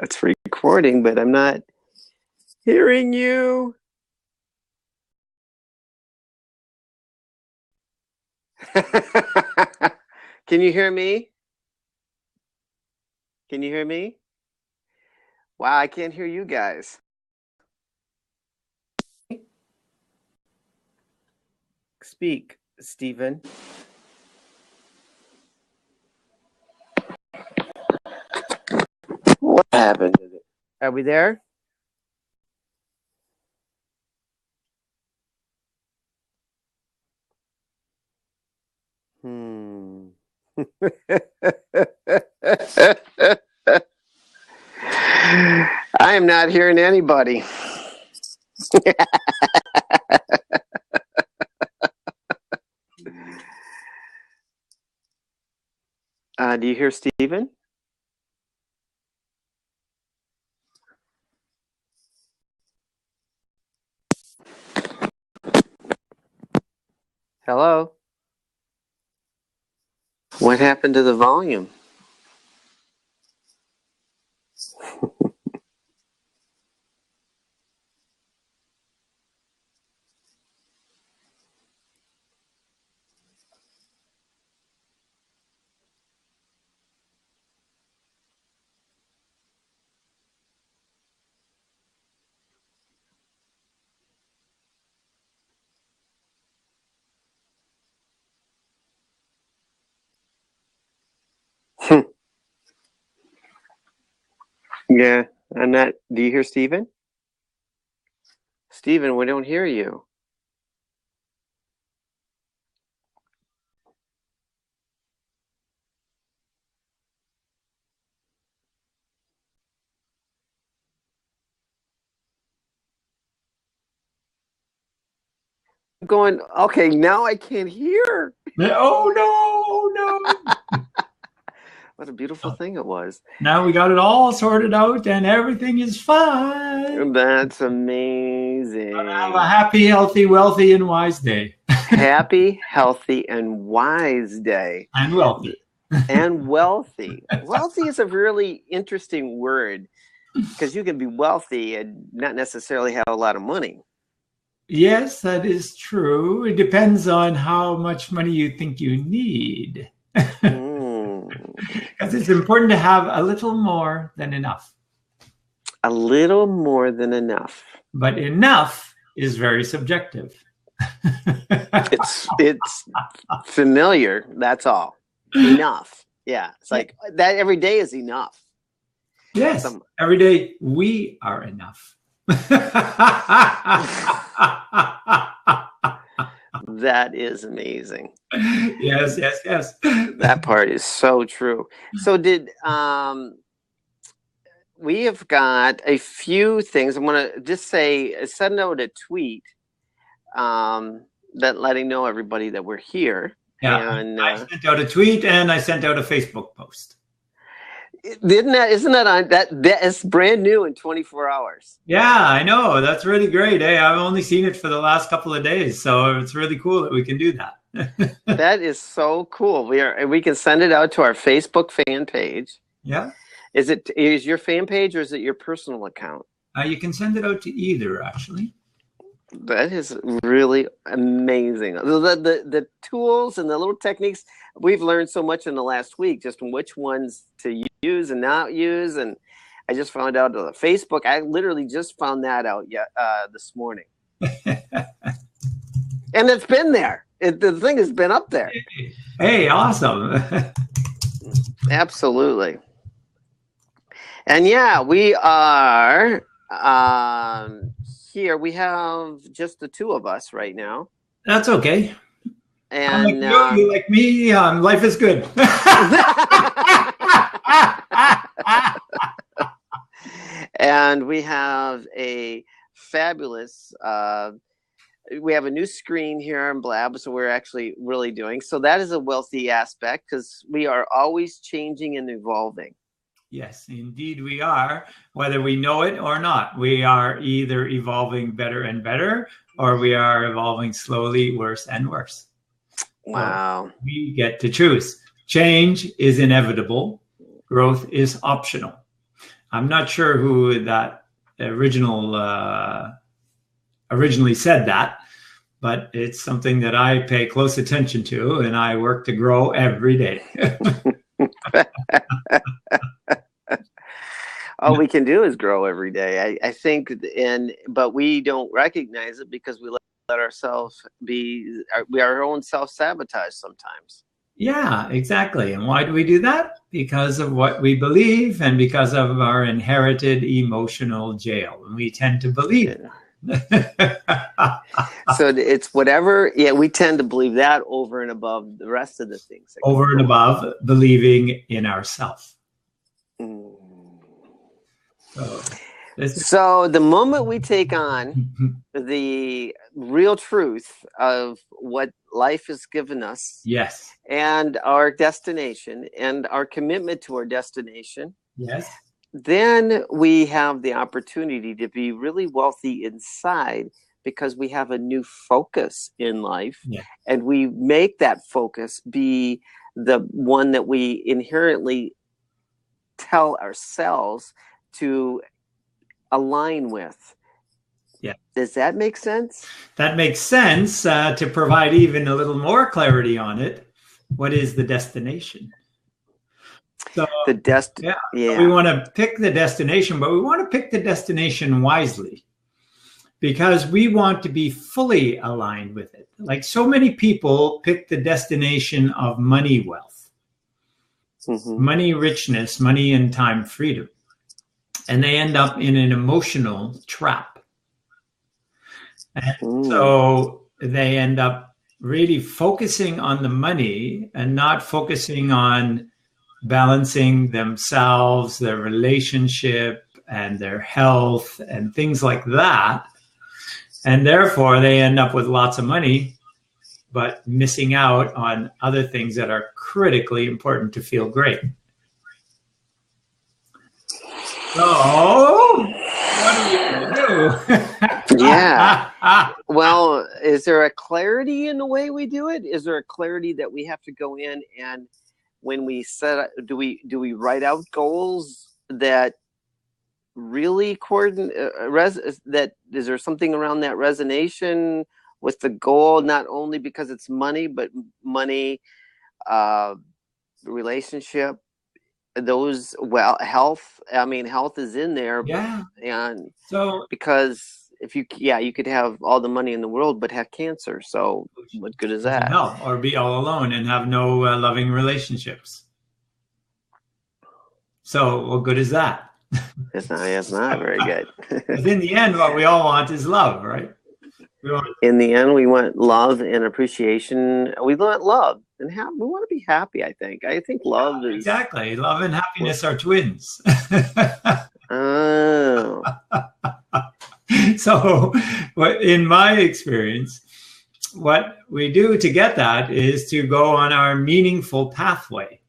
It's recording, but I'm not hearing you. Can you hear me? Can you hear me? Wow, I can't hear you guys. Speak, Stephen. What happened? Are we there? I am not hearing anybody. Do you hear Stephen? Hello? What happened to the volume? Yeah, I'm not. Do you hear Stephen? Stephen, we don't hear you. I'm going, okay, now I can't hear. Oh, no. What a beautiful thing it was. Now we got it all sorted out and everything is fine. That's amazing. Have a happy, healthy, wealthy, and wise day. Happy, healthy, and wise day. And wealthy. And wealthy. Wealthy is a really interesting word because you can be wealthy and not necessarily have a lot of money. Yes, that is true. It depends on how much money you think you need. Because it's important to have a little more than enough. A little more than enough. But enough is very subjective. It's familiar, that's all. Enough. Yeah. It's like that every day is enough. Yes. Every day we are enough. That is amazing. Yes. That part is so true. So we have got a few things. I'm going to just send out a tweet that letting know everybody that we're here. Yeah, and I sent out a tweet and I sent out a Facebook post. Isn't that it's brand new in 24 hours? Yeah, I know. That's really great. Hey, I've only seen it for the last couple of days, so it's really cool that we can do that. That is so cool. We can send it out to our Facebook fan page. Yeah. Is your fan page or is it your personal account? You can send it out to either, actually. That is really amazing. The tools and the little techniques, we've learned so much in the last week, just which ones to use and not use. And I just found out on Facebook. I literally just found that out this morning. And it's been there. The thing has been up there. Hey, awesome. Absolutely. And yeah, we are here. We have just the two of us right now. That's okay. And you like me, life is good. And we have a fabulous we have a new screen here in Blab, so we're actually really doing so. That is a wealthy aspect because we are always changing and evolving. Yes, indeed we are. Whether we know it or not, we are either evolving better and better, or we are evolving slowly worse and worse. Wow. So we get to choose. Change is inevitable. Growth is optional. I'm not sure who that originally said that, but it's something that I pay close attention to, and I work to grow every day. All we can do is grow every day. I think, but we don't recognize it because we let ourselves we are our own self-sabotage sometimes. Yeah, exactly. And why do we do that? Because of what we believe and because of our inherited emotional jail. And we tend to believe it. So it's whatever. Yeah, we tend to believe that over and above the rest of the things. Over and above believing in ourselves. So the moment we take on the real truth of what life has given us, yes, and our destination and our commitment to our destination, yes, then we have the opportunity to be really wealthy inside because we have a new focus in life, and we make that focus be the one that we inherently tell ourselves to align with. Yeah. Does that make sense? That makes sense. To provide even a little more clarity on it, what is the destination? So we want to pick the destination, but we want to pick the destination wisely because we want to be fully aligned with it. Like so many people pick the destination of money wealth, money richness, money and time freedom. And they end up in an emotional trap. And so they end up really focusing on the money and not focusing on balancing themselves, their relationship, and their health, and things like that. And therefore, they end up with lots of money, but missing out on other things that are critically important to feel great. So, what are you going to do? Yeah. Well, is there a clarity in the way we do it? Is there a clarity that we have to go in and when we set, do we write out goals that really that is there something around that resonation with the goal, not only because it's money, but money, relationship, those, health. I mean, health is in there. Yeah. And so because if you could have all the money in the world but have cancer. So what good is that? No, or be all alone and have no loving relationships. So what good is that? It's not very good. Because in the end, what we all want is love, right? In the end, we want love and appreciation. We want love and we want to be happy. I think love is exactly. Love and happiness are twins. Oh. So, in my experience, what we do to get that is to go on our meaningful pathway.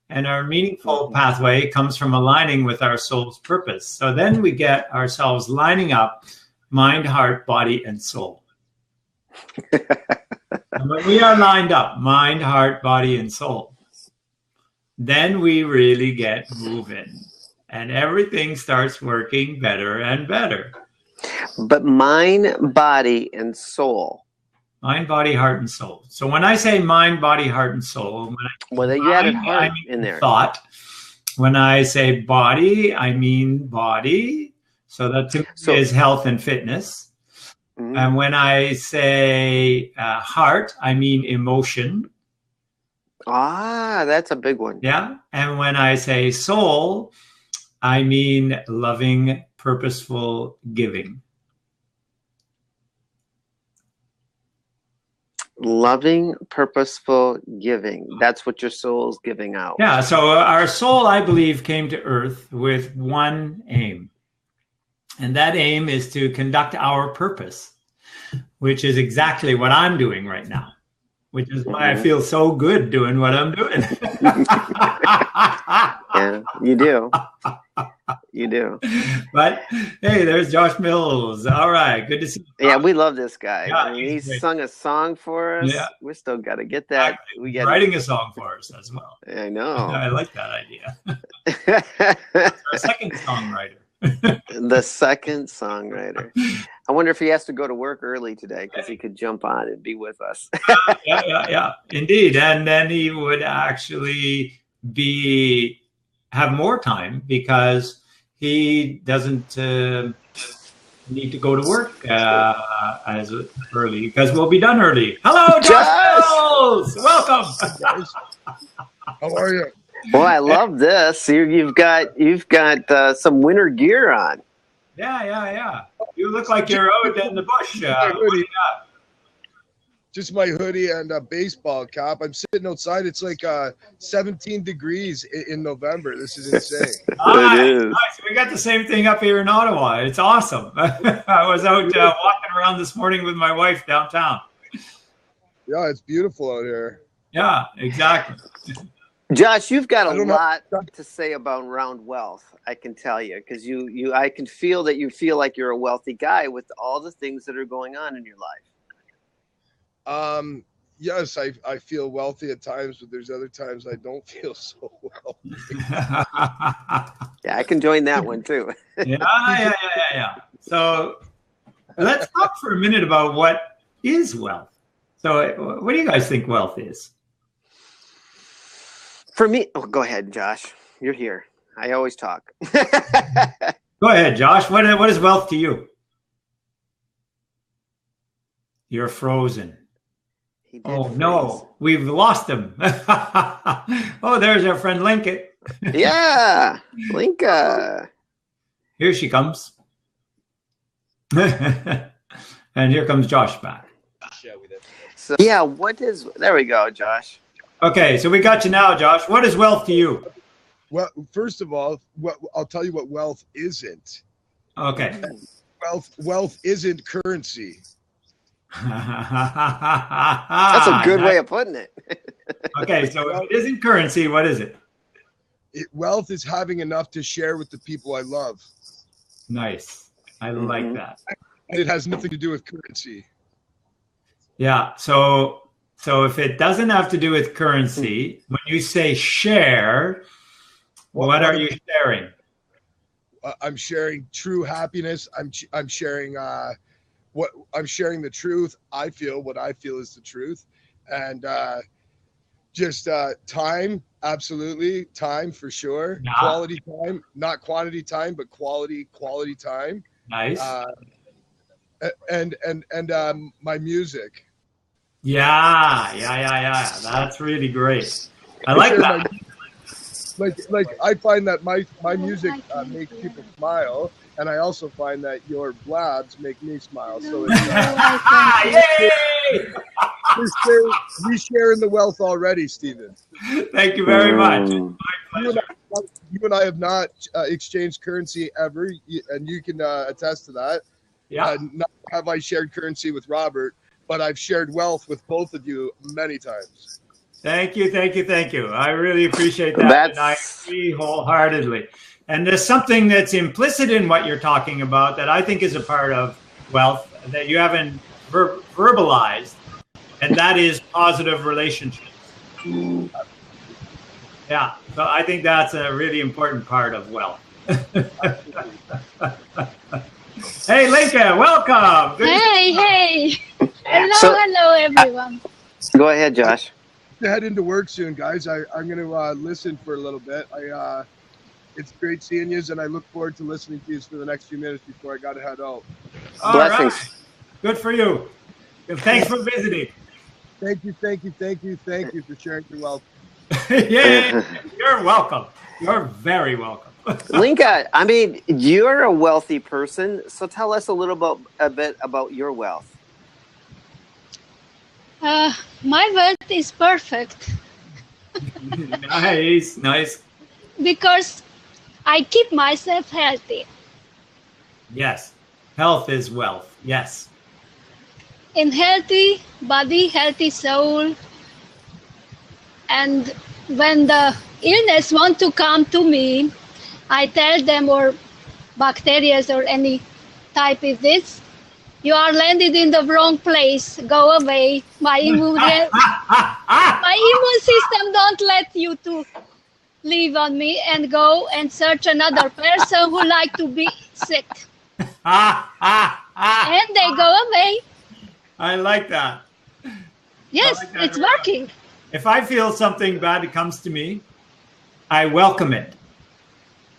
And our meaningful pathway comes from aligning with our soul's purpose. So then we get ourselves lining up mind, heart, body, and soul. And when we are lined up, mind, heart, body, and soul, then we really get moving. And everything starts working better and better. But mind, body, and soul. Mind, body, heart, and soul. So when I say mind, body, heart, and soul, you added heart in there. Thought. When I say body, I mean body. So that to me is health and fitness. Mm-hmm. And when I say heart, I mean emotion. Ah, that's a big one. Yeah. And when I say soul, I mean loving, purposeful giving. Loving, purposeful giving. That's what your soul's giving out. Yeah. So our soul, I believe, came to Earth with one aim. And that aim is to conduct our purpose, which is exactly what I'm doing right now, which is why I feel so good doing what I'm doing. Yeah, you do. You do. But hey, there's Josh Mills. All right, good to see you. Yeah, we love this guy. Yeah, I mean, he's sung a song for us. Yeah. We still got to get that. Writing a song for us as well. I know. I like that idea. the second songwriter. The second songwriter. I wonder if he has to go to work early today because he could jump on and be with us. Yeah, indeed. And then he would actually have more time because he doesn't need to go to work as early because we'll be done early. Hello, Josh! Welcome. How are you? Well, I love this. You've got some winter gear on. Yeah. You look like you're out in the bush. Just my hoodie and a baseball cap. I'm sitting outside. It's like 17 degrees in November. This is insane. It is. Nice. We got the same thing up here in Ottawa. It's awesome. I was out walking around this morning with my wife downtown. Yeah, it's beautiful out here. Yeah, exactly. Josh, you've got a lot to say about Round Wealth. I can tell you because I can feel that you feel like you're a wealthy guy with all the things that are going on in your life. Yes, I feel wealthy at times, but there's other times I don't feel so wealthy. Yeah, I can join that one too. Yeah. So let's talk for a minute about what is wealth. So what do you guys think wealth is? For me, go ahead, Josh. You're here. I always talk. Go ahead, Josh. What is wealth to you? You're frozen. Oh, no. We've lost him. Oh, there's our friend Lincoln. Yeah, Linka. Here she comes. And here comes Josh back. So, there we go, Josh. Okay, so we got you now, Josh. What is wealth to you? Well, first of all, I'll tell you what wealth isn't. Okay. Wealth isn't currency. That's a good way of putting it. Okay, so if it isn't currency, what is it? Wealth is having enough to share with the people I love. Nice. I like that. And it has nothing to do with currency. Yeah, so if it doesn't have to do with currency, when you say share, what are you sharing? I'm sharing true happiness. I'm sharing I'm sharing the truth. What I feel is the truth, and just time. Absolutely, time for sure. Yeah. Quality time, not quantity time, but quality time. Nice. And my music. Yeah. That's really great. I like that. Like I find that my music makes people smile, and I also find that your blabs make me smile. So it's yay! we share in the wealth already, Stephen. Thank you very much. You and I have not exchanged currency ever, and you can attest to that. Yeah. Not have I shared currency with Robert, but I've shared wealth with both of you many times. Thank you. I really appreciate that. And I agree wholeheartedly. And there's something that's implicit in what you're talking about that I think is a part of wealth that you haven't verbalized, and that is positive relationships. Yeah, so I think that's a really important part of wealth. Hey, Linka, welcome. Hey. Hello, everyone. Go ahead, Josh. To head into work soon, guys. I'm going to listen for a little bit. It's great seeing you, and I look forward to listening to you for the next few minutes before I got to head out. Blessings. Right. Good for you. Thanks for visiting. Thank you for sharing your wealth. Yeah, you're welcome. You're very welcome. Linka, I mean, you're a wealthy person, so tell us a bit about your wealth. My wealth is perfect. Nice. Because I keep myself healthy. Yes. Health is wealth. Yes. In healthy body, healthy soul. And when the illness want to come to me, I tell them, or bacteria or any type of this, you are landed in the wrong place. Go away. My immune system don't let you to leave on me and go and search another person who like to be sick. And they go away. I like that. Yes, like that. It's working. If I feel something bad comes to me, I welcome it.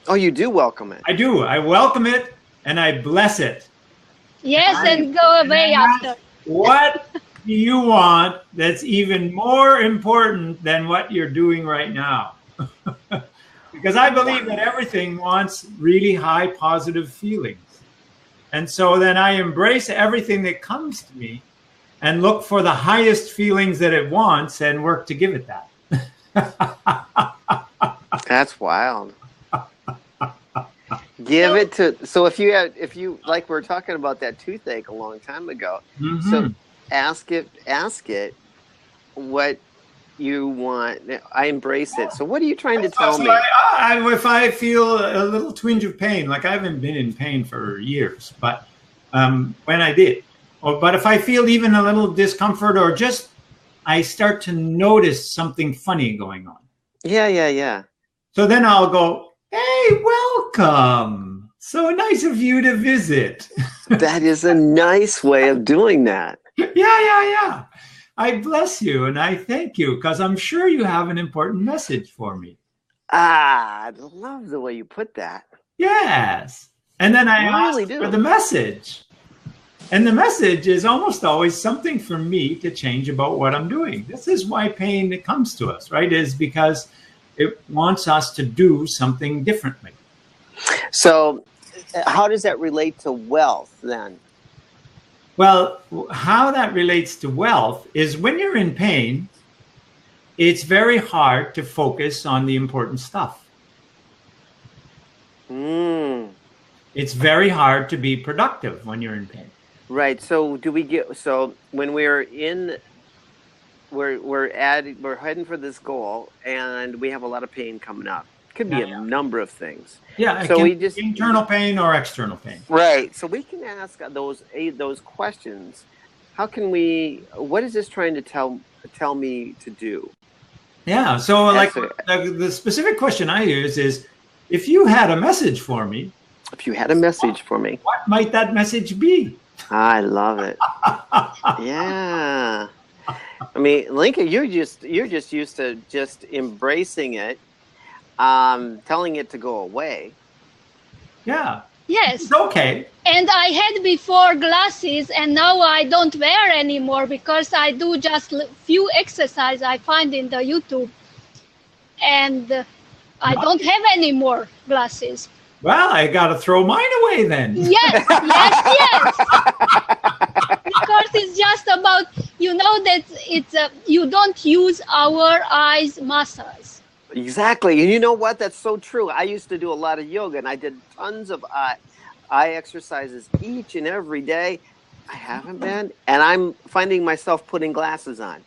Oh, you do welcome it. I do. I welcome it and I bless it. Yes, and go away after. What do you want that's even more important than what you're doing right now? Because I believe that everything wants really high positive feelings. And so then I embrace everything that comes to me and look for the highest feelings that it wants and work to give it that. That's wild. Give it to, so if you like we were talking about that toothache a long time ago. Mm-hmm. So ask it what you want. I embrace it. So what are you trying to tell me? If I feel a little twinge of pain, like I haven't been in pain for years, but when I did, but if I feel even a little discomfort or just I start to notice something funny going on. Yeah. So then I'll go, hey, welcome. So nice of you to visit. That is a nice way of doing that. Yeah. I bless you and I thank you because I'm sure you have an important message for me. I love the way you put that. Yes. And then I really ask do. for the message. And the message is almost always something for me to change about what I'm doing. This is why pain comes to us, right? Is because it wants us to do something differently. So how does that relate to wealth then? Well, how that relates to wealth is when you're in pain, it's very hard to focus on the important stuff. It's very hard to be productive when you're in pain. Right. So when we're heading for this goal and we have a lot of pain coming up. Could be a number of things. Yeah, so we just internal pain or external pain. Right. So we can ask those questions. What is this trying to tell me to do? Yeah. So the specific question I use is, if you had a message for me. If you had a message for me. What might that message be? I love it. Yeah. I mean, Linka, you're just used to just embracing it. Telling it to go away. Yeah. Yes. It's okay. And I had before glasses and now I don't wear anymore because I do just few exercise I find in the YouTube. And I don't have any more glasses. Well, I got to throw mine away then. Yes. Because it's just about, that it's you don't use our eyes muscles. Exactly. And you know what? That's so true. I used to do a lot of yoga and I did tons of eye exercises each and every day. I haven't been. And I'm finding myself putting glasses on.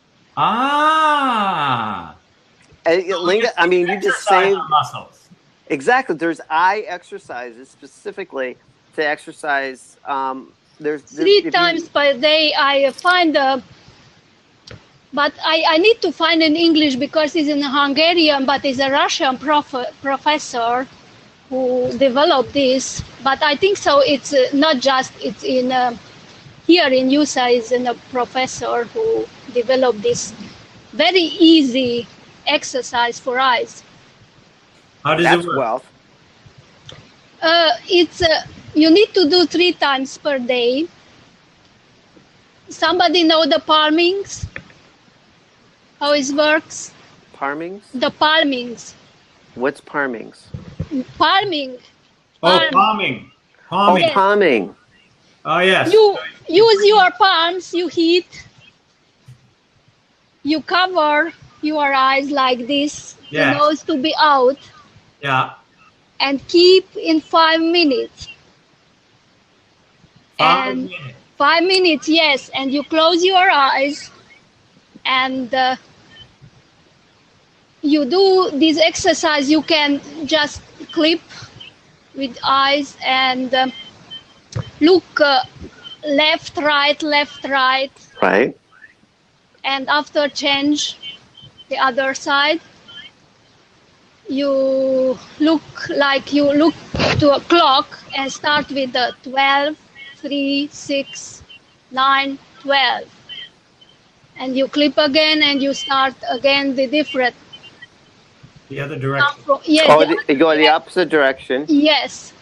Linda, I mean, you just saved muscles. Exactly. There's eye exercises specifically to exercise. There's 3 times per day. I find but I need to find in English because it's in Hungarian, but it's a Russian professor who developed this. But I think so. It's not just, it's in here in USA is a professor who developed this very easy exercise for eyes. How does it work? Wealth. It's you need to do 3 times per day. Somebody know the palmings? How it works? Palmings? The palmings. What's palmings? Palming. Palming. Oh, palming. Oh, yes. You use your palms, you heat, you cover your eyes like this, yes. The nose to be out. Yeah. And keep in 5 minutes. 5 minutes. 5 minutes, yes. And you close your eyes and you do this exercise. You can just clip with eyes and look left, right. Right. And after change the other side. you look to a clock and start with the 12, 3, 6, 9, 12. And you clip again and you start again the different. The other direction. You go the opposite direction. Yes.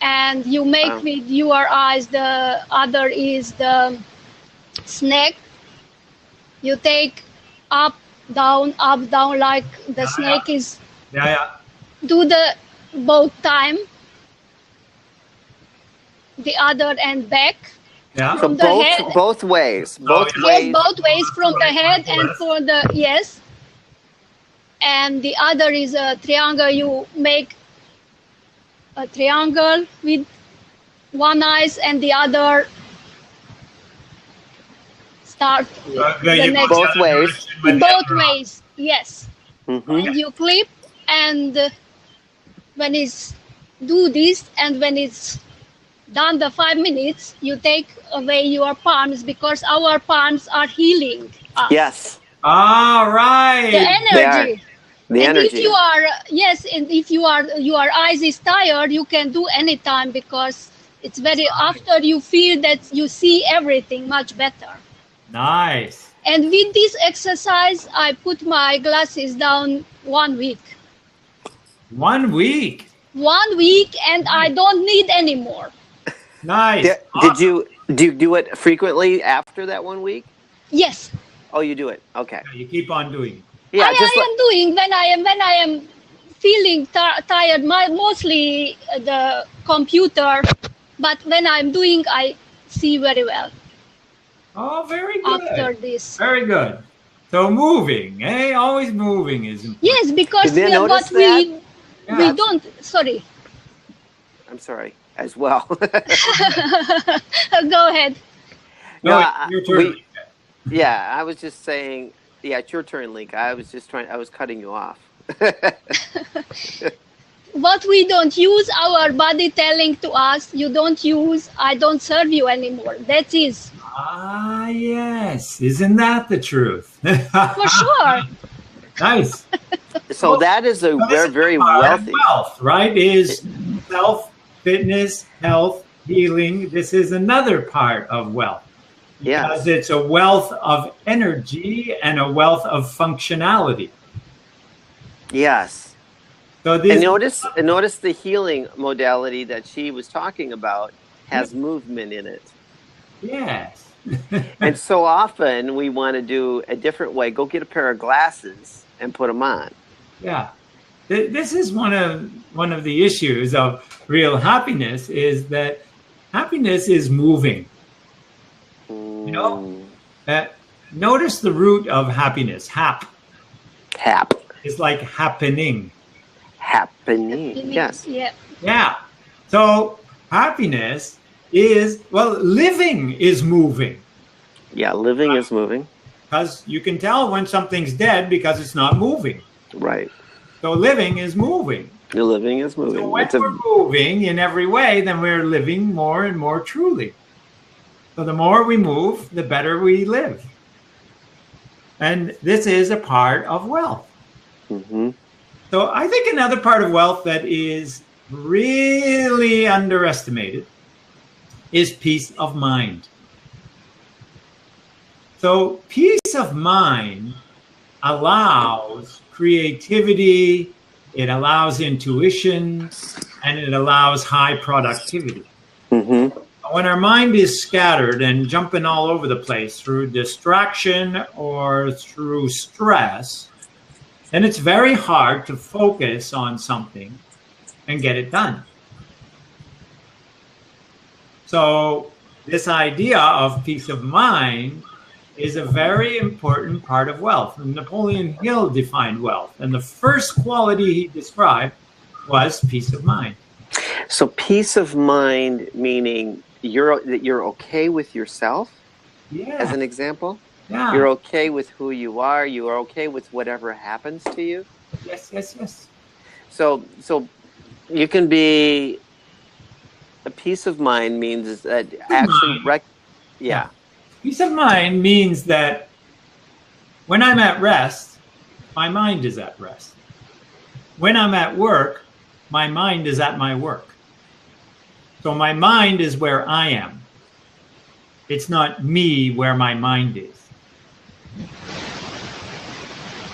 And you make with your eyes, the other is the snake. You take up, down, like the snake is. Do the both time. The other and back. Yeah. So both ways. Both ways. Yes, both ways from the head and for the yes. And the other is a triangle. You make a triangle with one eyes and the other start the next. Both ways. Both ways, yes. Mm-hmm. And you clip, and when it's do this, and when it's done the 5 minutes, you take away your palms because our palms are healing us. Yes. All right. The energy. The and energy. if you are and if your eyes is tired, you can do anytime because it's very after you feel that you see everything much better. Nice. And with this exercise, I put my glasses down 1 week. 1 week. 1 week, and I don't need any more. Nice. Do you do it frequently after that 1 week? Yes. Oh, you do it. Okay. You keep on doing it. Yeah, I am doing when I am feeling tired. Mostly the computer, but when I'm doing, I see very well. Oh, very good. After this. Very good. So moving, always moving is important. Yes, because we don't. Sorry. I'm sorry as well. Go ahead. No, your turn. I was just saying. Yeah, it's your turn, Link. I was cutting you off. What we don't use, our body telling to us, you don't use, I don't serve you anymore. That is. Ah, yes. Isn't that the truth? For sure. Nice. So that is a very wealthy. Wealth, right? Is self, fitness, health, healing. This is another part of wealth. Because it's a wealth of energy and a wealth of functionality. Yes. So and notice the healing modality that she was talking about has movement in it. Yes. And so often we want to do a different way. Go get a pair of glasses and put them on. Yeah. This is one of the issues of real happiness is that happiness is moving. You know, notice the root of happiness. Hap. It's like happening. Happening. Yes. Yeah. So happiness is living is moving. Yeah, living is moving. Because you can tell when something's dead because it's not moving. Right. So living is moving. The living is moving. So when we're moving in every way, then we're living more and more truly. So the more we move, the better we live. And this is a part of wealth. Mm-hmm. So I think another part of wealth that is really underestimated is peace of mind. So peace of mind allows creativity, it allows intuition, and it allows high productivity. Mm-hmm. When our mind is scattered and jumping all over the place through distraction or through stress, then it's very hard to focus on something and get it done. So this idea of peace of mind is a very important part of wealth. And Napoleon Hill defined wealth, and the first quality he described was peace of mind. So peace of mind meaning you're okay with yourself, as an example. Yeah. You're okay with who you are. You are okay with whatever happens to you. Yes. So you can be. A peace of mind means that actually, Peace of mind means that when I'm at rest, my mind is at rest. when I'm at work, my mind is at my work. So my mind is where I am. It's not me where my mind is.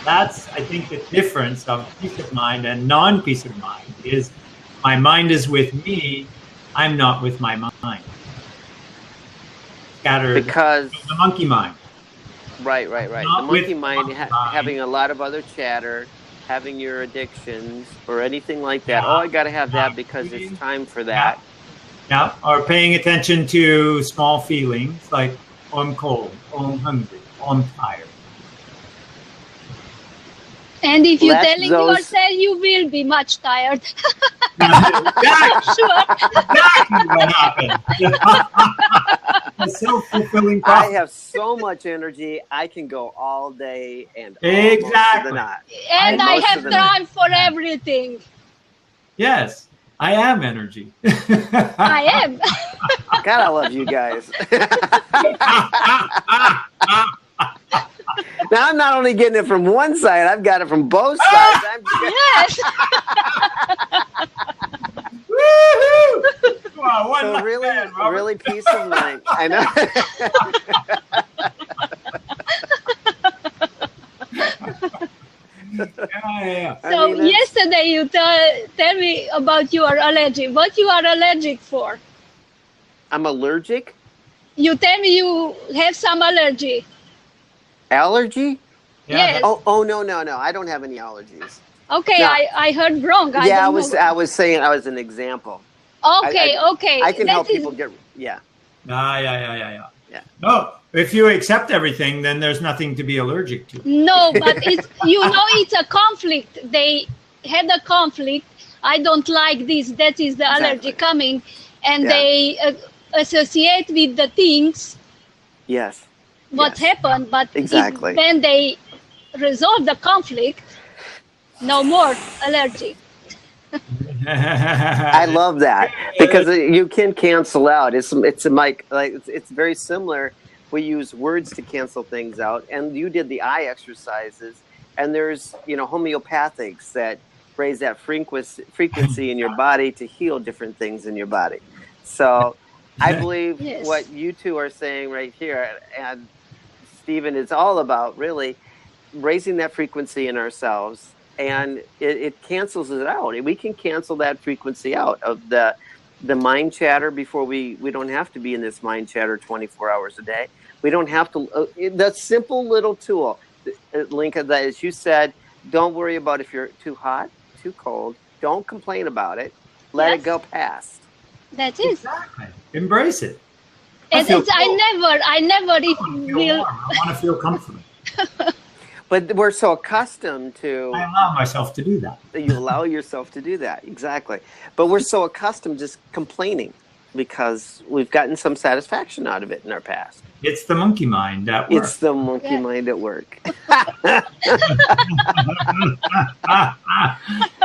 That's, I think, the difference of peace of mind and non-peace of mind is my mind is with me, I'm not with my mind. Scattered. Because the monkey mind. Right. The monkey mind having a lot of other chatter, having your addictions or anything like that. Oh, I got to have that because it's time for that. Yeah, or paying attention to small feelings like, oh, I'm cold, oh, I'm hungry, oh, I'm tired. And if you're telling yourself, you will be much tired. Exactly. Sure. Exactly what happened. A self-fulfilling prophecy. I have so much energy, I can go all day and exactly. the night. And I have time for everything. Yes, I am energy. I am. God, I love you guys. Now I'm not only getting it from one side, I've got it from both sides. Yes. Woohoo! Wow, so really peace of mind. I know. So yesterday you tell me about your allergy. What you are allergic for? I'm allergic? You tell me you have some allergy. Allergy? Yes. Oh no. I don't have any allergies. Okay, no. I heard wrong. I was saying I was an example. Okay. I can help people get Yeah. No, if you accept everything, then there's nothing to be allergic to. No, but it's a conflict. They had a conflict. I don't like this. That is the allergy coming, and they associate with the things. Yes. What happened, but exactly. When they resolve the conflict, no more allergy. I love that because you can cancel out. It's very similar. We use words to cancel things out, and you did the eye exercises. And there's homeopathics that raise that frequency in your body to heal different things in your body. So I believe what you two are saying right here, and Stephen, is all about really raising that frequency in ourselves, and it cancels it out. We can cancel that frequency out of the mind chatter before we don't have to be in this mind chatter 24 hours a day. We don't have to. The simple little tool, Linka, that as you said, don't worry about if you're too hot, too cold. Don't complain about it. Let it go past. That is. Exactly. Embrace it. I never I want to feel comfortable. But we're so accustomed to. I allow myself to do that. You allow yourself to do that, exactly. But we're so accustomed just complaining because we've gotten some satisfaction out of it in our past. It's the monkey mind at work. It's the monkey mind at work.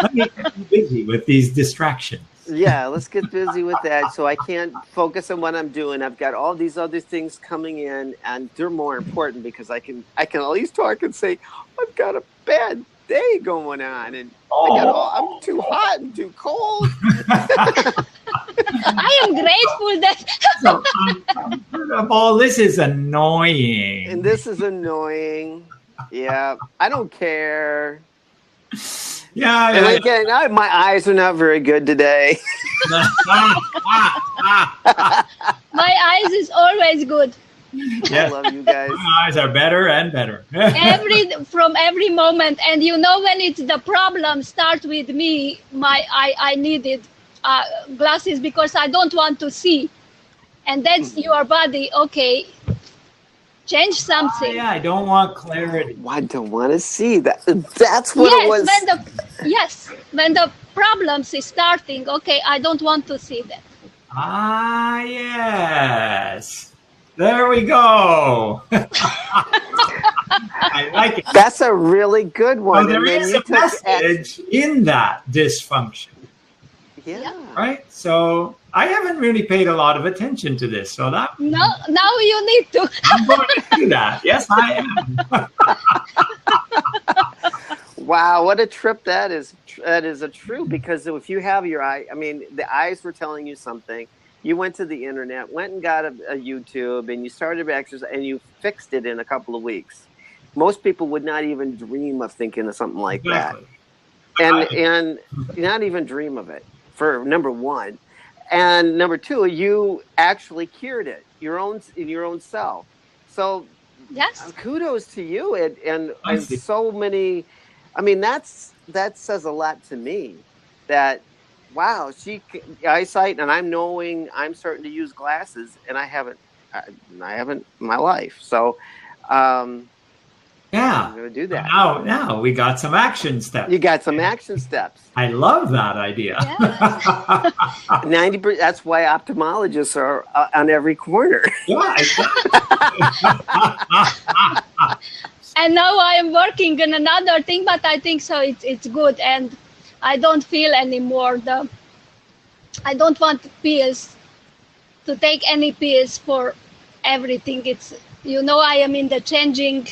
Let me get busy with these distractions. Yeah, let's get busy with that so I can't focus on what I'm doing. I've got all these other things coming in, and they're more important because I can at least talk and say, I've got a bad day going on, and I'm too hot and too cold. I am grateful that... First of all, this is annoying. And this is annoying. Yeah, I don't care. Yeah. Again, my eyes are not very good today. My eyes is always good. I love you guys. My eyes are better and better. From every moment. And when it's the problem starts with me, I needed glasses because I don't want to see. And that's your body. Okay. Change something. I don't want clarity. I don't want to see that. That's what it was. When the problems is starting, okay, I don't want to see that. Yes. There we go. I like it. That's a really good one. So there is a message in that dysfunction. Yeah. Right? So I haven't really paid a lot of attention to this. So that now you need to. I'm going to do that. Yes, I am. Wow, what a trip that is. That is a true, because if you have your eye, I mean, the eyes were telling you something. You went to the internet, went and got a YouTube, and you started exercise, and you fixed it in a couple of weeks. Most people would not even dream of thinking of something like that, and not even dream of it. For number one, and number two, you actually cured it in your own self. So, yes, kudos to you, and so many. I mean, that says a lot to me. That, wow, eyesight, and I'm starting to use glasses, and I haven't in my life. So, I'm going to do that. Now we got some action steps. You got some action steps. I love that idea. Yes. 90%. That's why ophthalmologists are on every corner. Yeah. And now I am working on another thing, but I think so it's good, and I don't feel anymore I don't want pills, to take any pills for everything. It's, I am in the changing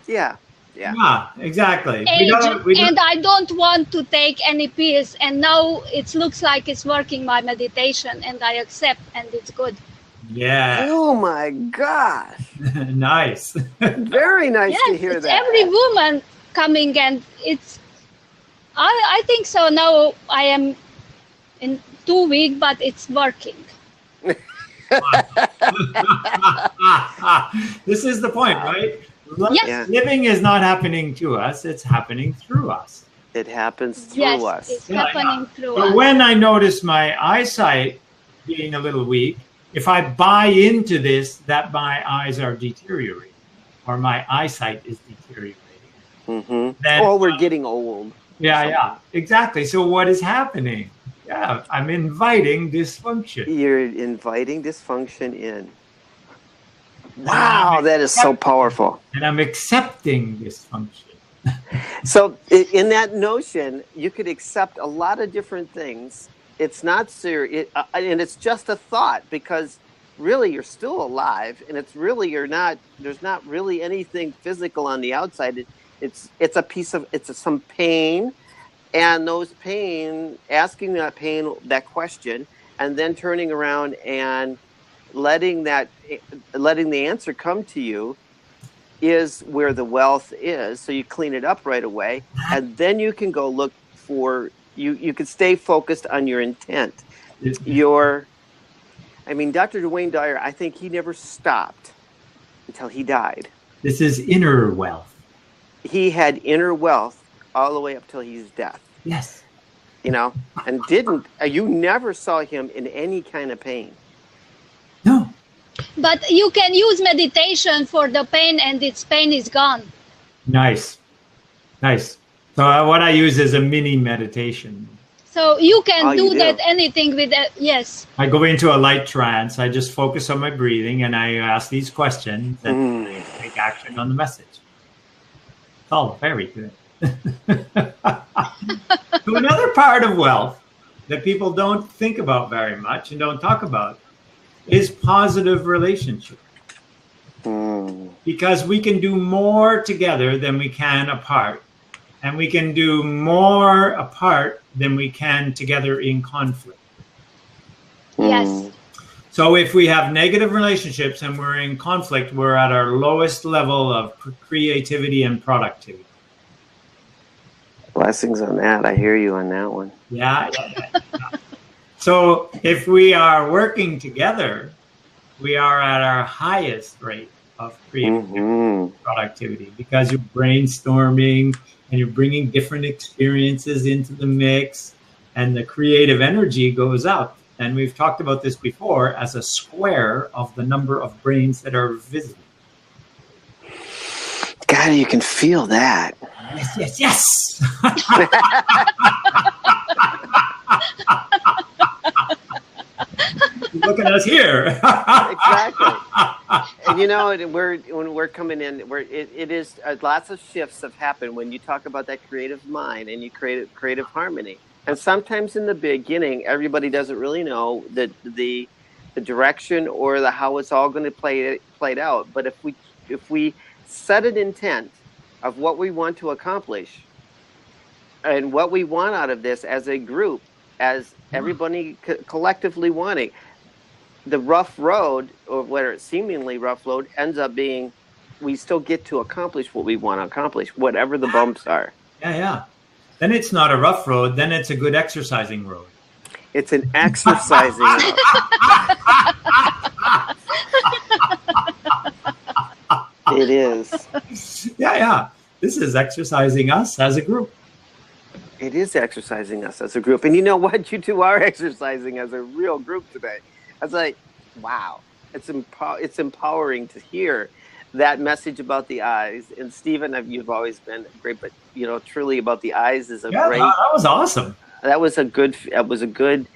Yeah, exactly. age, and I don't want to take any pills, and now it looks like it's working, my meditation, and I accept, and it's good. Yeah. Oh my gosh. Nice. Very nice to hear it's that. every woman coming, and I think so now I am in 2 weeks, but it's working. This is the point, right? Yes. Living is not happening to us, it's happening through us. It happens through us. It's happening through us. But when I notice my eyesight being a little weak, if I buy into this, that my eyes are deteriorating, or my eyesight is deteriorating. Mm-hmm. Then, or we're getting old. Yeah, exactly. So what is happening? Yeah, I'm inviting dysfunction. You're inviting dysfunction in. Wow, that is so powerful. And I'm accepting dysfunction. So in that notion, you could accept a lot of different things. It's not serious, and it's just a thought, because really you're still alive, and it's really there's not really anything physical on the outside. It's some pain, and those pain, asking that question, and then turning around and letting the answer come to you is where the wealth is. So you clean it up right away, and then you can go look for, you can stay focused on your intent. Dr. Dwayne Dyer, I think he never stopped until he died. This is inner wealth. He had inner wealth all the way up till his death. Yes. And you never saw him in any kind of pain. No. But you can use meditation for the pain, and its pain is gone. Nice. So what I use is a mini meditation. So you can do that, anything with that. Yes. I go into a light trance. I just focus on my breathing, and I ask these questions and take action on the message. It's all very good. So another part of wealth that people don't think about very much and don't talk about is positive relationship. Because we can do more together than we can apart. And we can do more apart than we can together in conflict. Yes. So if we have negative relationships and we're in conflict, we're at our lowest level of creativity and productivity. Blessings on that. I hear you on that one. Yeah. So if we are working together, we are at our highest rate of creativity and productivity, because you're brainstorming and you're bringing different experiences into the mix, and the creative energy goes up. And we've talked about this before as a square of the number of brains that are visible. God, you can feel that. Yes. Look at us here. Exactly. And when we're coming in, it is lots of shifts have happened when you talk about that creative mind and you create creative harmony. And sometimes in the beginning, everybody doesn't really know the direction or how it's all going to played out. But if we set an intent of what we want to accomplish, and what we want out of this as a group, as everybody collectively wanting, the rough road, or whether it's seemingly rough road, ends up being, we still get to accomplish what we want to accomplish, whatever the bumps are. Yeah. Then it's not a rough road. Then it's a good exercising road. It's an exercising road. It is. Yeah. This is exercising us as a group. It is exercising us as a group. And you know what? You two are exercising as a real group today. I was like, wow. It's empowering to hear that message about the eyes. And Stephen, you've always been great, but truly about the eyes is a great. That was awesome. That was a good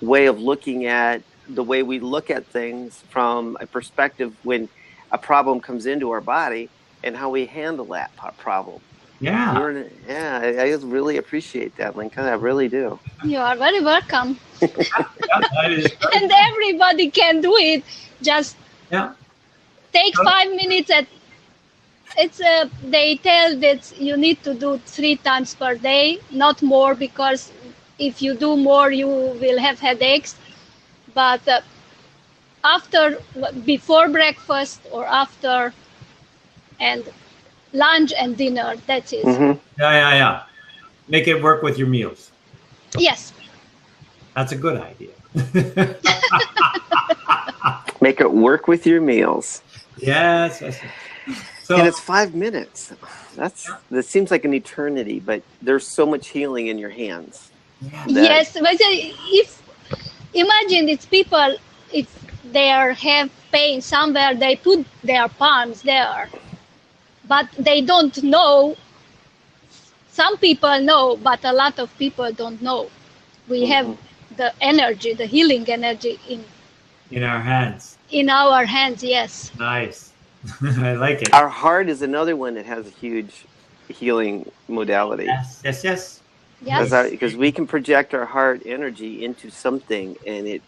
way of looking at the way we look at things from a perspective when a problem comes into our body and how we handle that problem. Yeah. I really appreciate that, Lincoln. I really do. You are very welcome. And everybody can do it. Just take 5 minutes. They tell that you need to do 3 times per day, not more, because if you do more, you will have headaches. But before breakfast or after, and lunch and dinner, that's it. Mm-hmm. Yeah. Make it work with your meals. Yes. That's a good idea. Make it work with your meals. Yes. So, and it's 5 minutes. That seems like an eternity, but there's so much healing in your hands. Yes, but imagine it's people, if they have pain somewhere, they put their palms there, but they don't know. Some people know, but a lot of people don't know. We have the energy, the healing energy in our hands. In our hands, yes. Nice. I like it. Our heart is another one that has a huge healing modality. Yes. Because we can project our heart energy into something, and it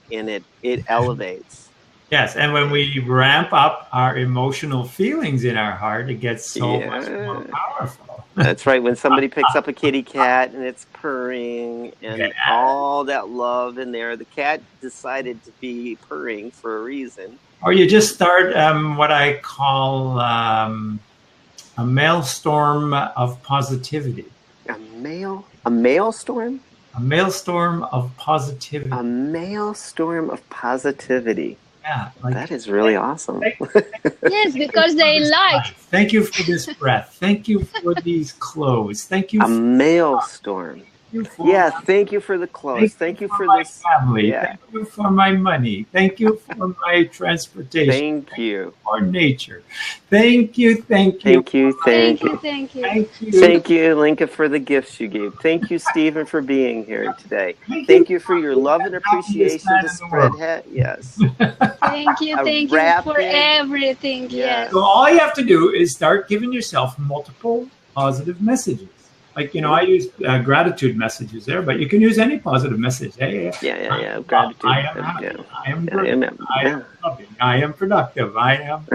elevates. Yes, and when we ramp up our emotional feelings in our heart, it gets so much more powerful. That's right. When somebody picks up a kitty cat and it's purring and all that love in there, the cat decided to be purring for a reason. Or you just start what I call a maelstrom of positivity. A maelstrom? A maelstrom of positivity. A maelstrom of positivity. Yeah. That is really awesome. Yes, because they like. Thank you for this breath. Thank you for these clothes. Thank you. A maelstrom. Thank you for the clothes. Thank you for this family. Yeah. Thank you for my money. Thank you for my transportation. Thank you for nature. Thank you. Thank you, Linka, for the gifts you gave. Thank you, Stephen, for being here today. Thank you for your love and appreciation to spread. Yes. Thank you for everything. Yes. So all you have to do is start giving yourself multiple positive messages. Like, I use gratitude messages there, but you can use any positive message. Yeah. Gratitude. I am happy. I am good. I am loving. I am productive. I am.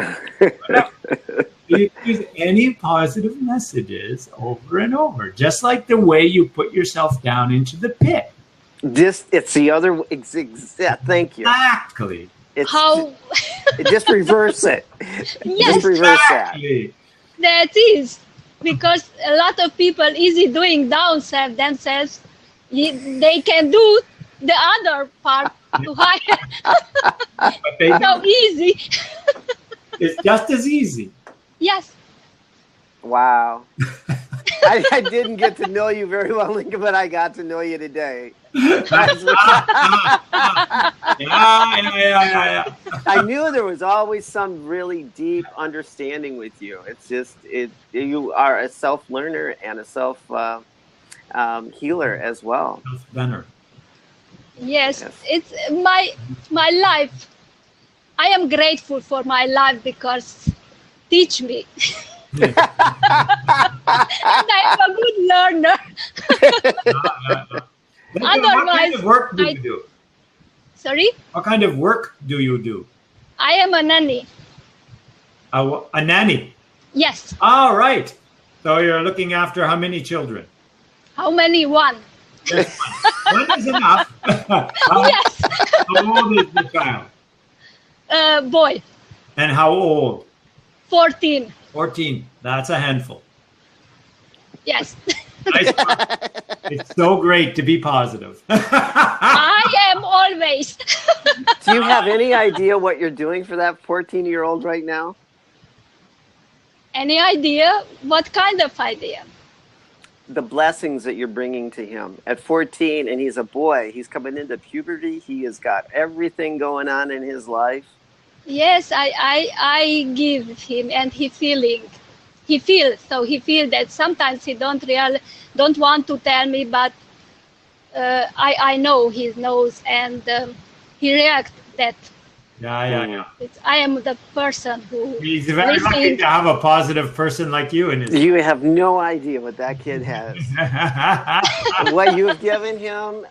You can use any positive messages over and over, just like the way you put yourself down into the pit. It's the other. Thank you. Exactly. Just reverse it. Yes, just reverse exactly. That is. Because a lot of people easy doing themselves, they can do the other part to higher. So easy. It's just as easy. Yes. Wow. I didn't get to know you very well, Linka, but I got to know you today. Yeah. I knew there was always some really deep understanding with you. It's just you are a self-learner and a self-healer as well. Self-learner. Yes, it's my life. I am grateful for my life because teach me. And I am a good learner. What kind of work do you do? Sorry? What kind of work do you do? I am a nanny. A nanny? Yes. All right. So you're looking after how many children? How many? One. Just one. One is enough. Yes. How old is the child? Boy. And how old? 14. 14. That's a handful. Yes. Nice. It's so great to be positive. I am always. Do you have any idea what you're doing for that 14-year-old right now? Any idea? What kind of idea? The blessings that you're bringing to him at 14, and he's a boy. He's coming into puberty. He has got everything going on in his life. Yes, I give him, and he feels. So he feels that sometimes he don't want to tell me, but I know he knows, and he reacts that. Yeah. I am the person who. He's very lucky to have a positive person like you in his life. You have no idea what that kid has. What you have given him,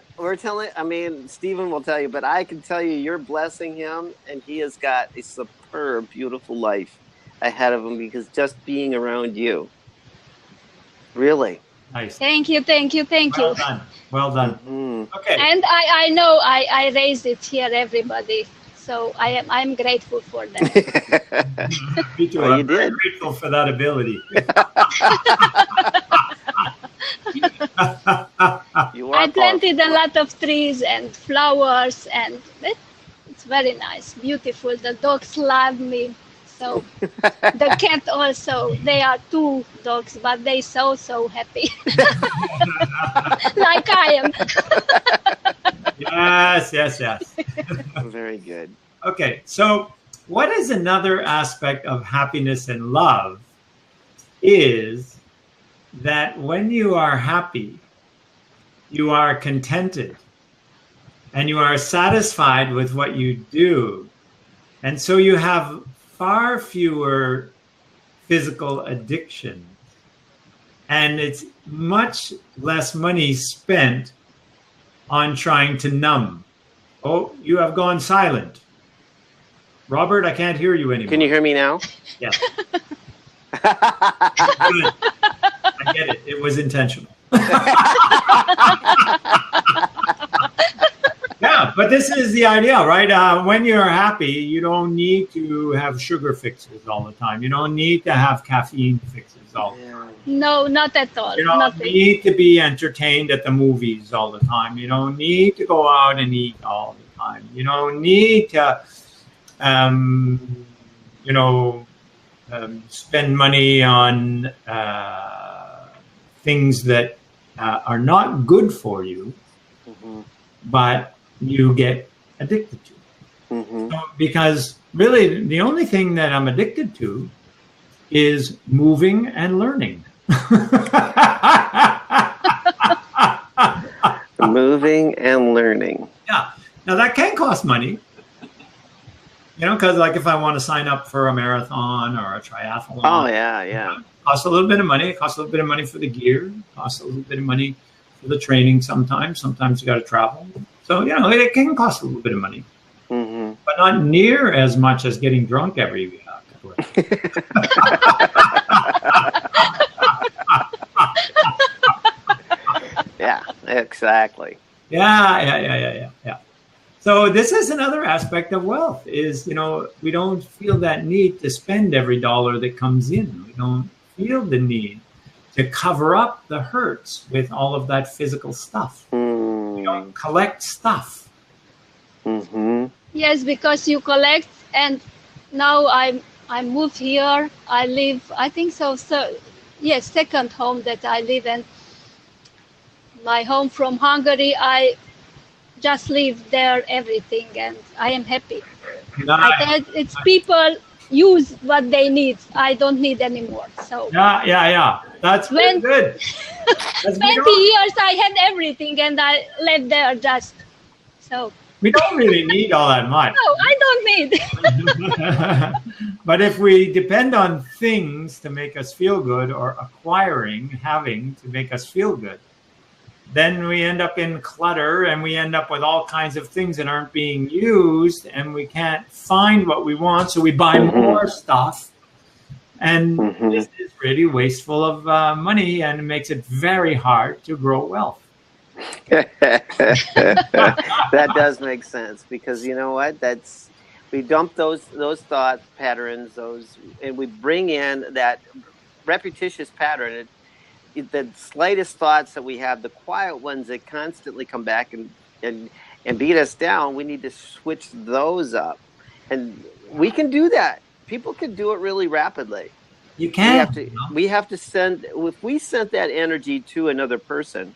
Stephen will tell you, but I can tell you, you're blessing him, and he has got a superb, beautiful life ahead of him because just being around you. Really. Nice. Thank you. Well done. Mm-hmm. Okay. And I know I raised it here, everybody. So I'm grateful for that. Me too. Well, I'm very grateful for that ability. I planted a lot of trees and flowers, and it's very nice, beautiful. The dogs love me. So the cat also. They are 2 dogs, but they so happy, like I am. Yes. Very good. Okay, so what is another aspect of happiness and love is that when you are happy, you are contented, and you are satisfied with what you do, and so you have far fewer physical addictions, and it's much less money spent on trying to numb. Oh, you have gone silent. Robert, I can't hear you anymore. Can you hear me now? Yes. Good. I get it. It was intentional. Yeah, but this is the idea, right? When you're happy, you don't need to have sugar fixes all the time. You don't need to have caffeine fixes all the time. No, not at all. You don't need to be entertained at the movies all the time. You don't need to go out and eat all the time. You don't need to, spend money on things that are not good for you, but you get addicted to. So, because really the only thing that I'm addicted to is moving and learning. Moving and learning. Yeah. Now that can cost money. Because like if I want to sign up for a marathon or a triathlon. Oh, yeah. It costs a little bit of money. It costs a little bit of money for the gear. It costs a little bit of money for the training sometimes. Sometimes you got to travel. So, it can cost a little bit of money. But not near as much as getting drunk every couple of days. Yeah, exactly. Yeah. So this is another aspect of wealth is, we don't feel that need to spend every dollar that comes in. We don't feel the need to cover up the hurts with all of that physical stuff. We don't collect stuff. Yes, because you collect, and now I moved here. I live, I think so. Yes, second home that I live in. My home from Hungary, I just leave there everything, and I am happy. Nice. It's people use what they need. I don't need anymore. So yeah. That's good. 20 years I had everything, and I left there just so. We don't really need all that much. No, I don't need. But if we depend on things to make us feel good, or having to make us feel good, then we end up in clutter, and we end up with all kinds of things that aren't being used, and we can't find what we want, so we buy more stuff. And this is really wasteful of money, and it makes it very hard to grow wealth. That does make sense, because you know what? We dump those thought patterns, and we bring in that repetitious pattern. The slightest thoughts that we have, the quiet ones that constantly come back and beat us down, we need to switch those up. And we can do that. People can do it really rapidly. You can. We have to send, if we sent that energy to another person,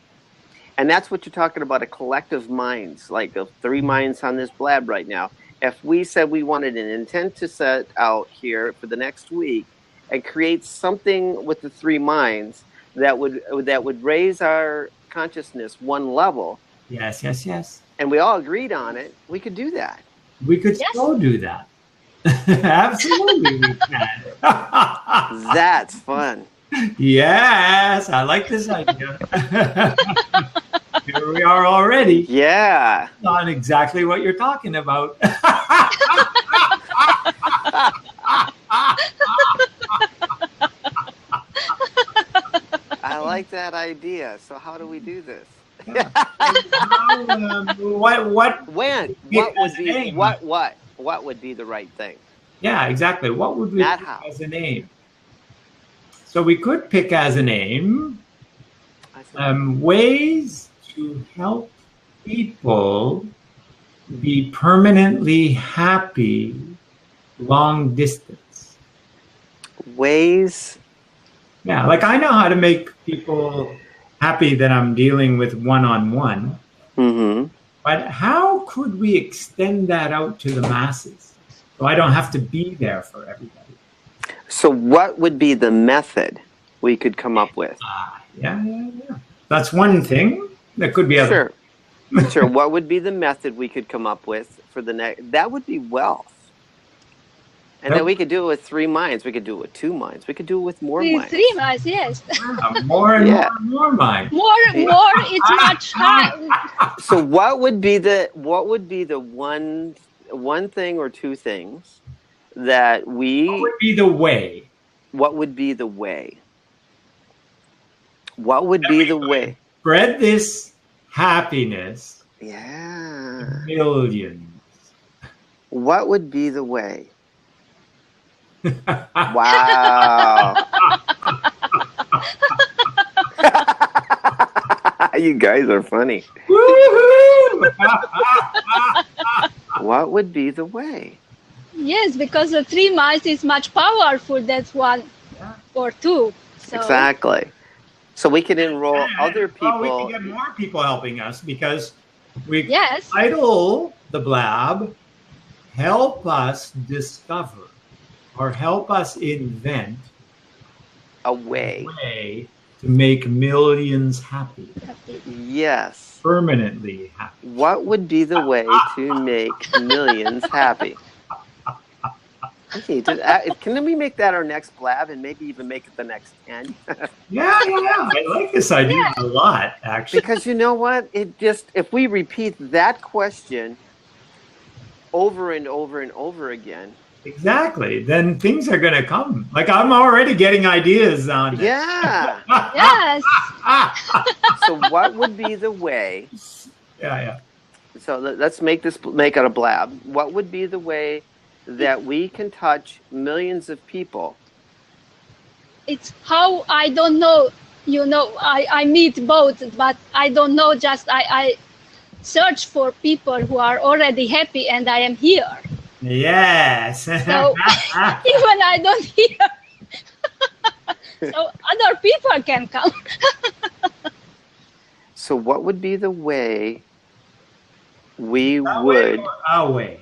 and that's what you're talking about, a collective minds, like the 3 minds on this blab right now. If we said we wanted an intent to set out here for the next week and create something with the 3 minds that would raise our consciousness 1 level. Yes. And we all agreed on it, we could do that. We could still do that. Absolutely, we can. That's fun. Yes, I like this idea. Here we are already. Yeah. On exactly what you're talking about. I like that idea. So how do we do this? What would be the right thing? Yeah, exactly. What would we pick as an aim? So we could pick as an aim ways to help people be permanently happy long distance. Ways? Yeah, like I know how to make people happy that I'm dealing with one-on-one. Mm-hmm. But how could we extend that out to the masses so I don't have to be there for everybody? So what would be the method we could come up with? Yeah. That's one thing. There could be other. Sure. What would be the method we could come up with for the next? That would be wealth. And then we could do it with 3 minds. We could do it with 2 minds. We could do it with more minds. 3 minds, yes. More and more minds. More. It's much higher. So what would be the one thing or 2 things that we? What would be the way? What would be the way? What would be the way? Spread this happiness. Yeah. To millions. What would be the way? Wow. You guys are funny. What would be the way? Yes, because the 3 minds is much powerful than 1 or 2. So. Exactly. So we can enroll other people. We can get more people helping us because we title the blab, help us discover or help us invent a way to make millions happy. Yes. Permanently happy. What would be the way to make millions happy? Okay, can we make that our next blab and maybe even make it the next 10? Yeah. I like this idea a lot, actually. Because you know what? If we repeat that question over and over and over again. Exactly. Then things are going to come. Like I'm already getting ideas on it. Yeah. Yes. So what would be the way? Yeah. So let's make it a blab. What would be the way that we can touch millions of people? It's how I don't know. I meet both, but I don't know. Just I search for people who are already happy, and I am here. Yes. So even I don't hear, so other people can come. So what would be the way we would? Our way.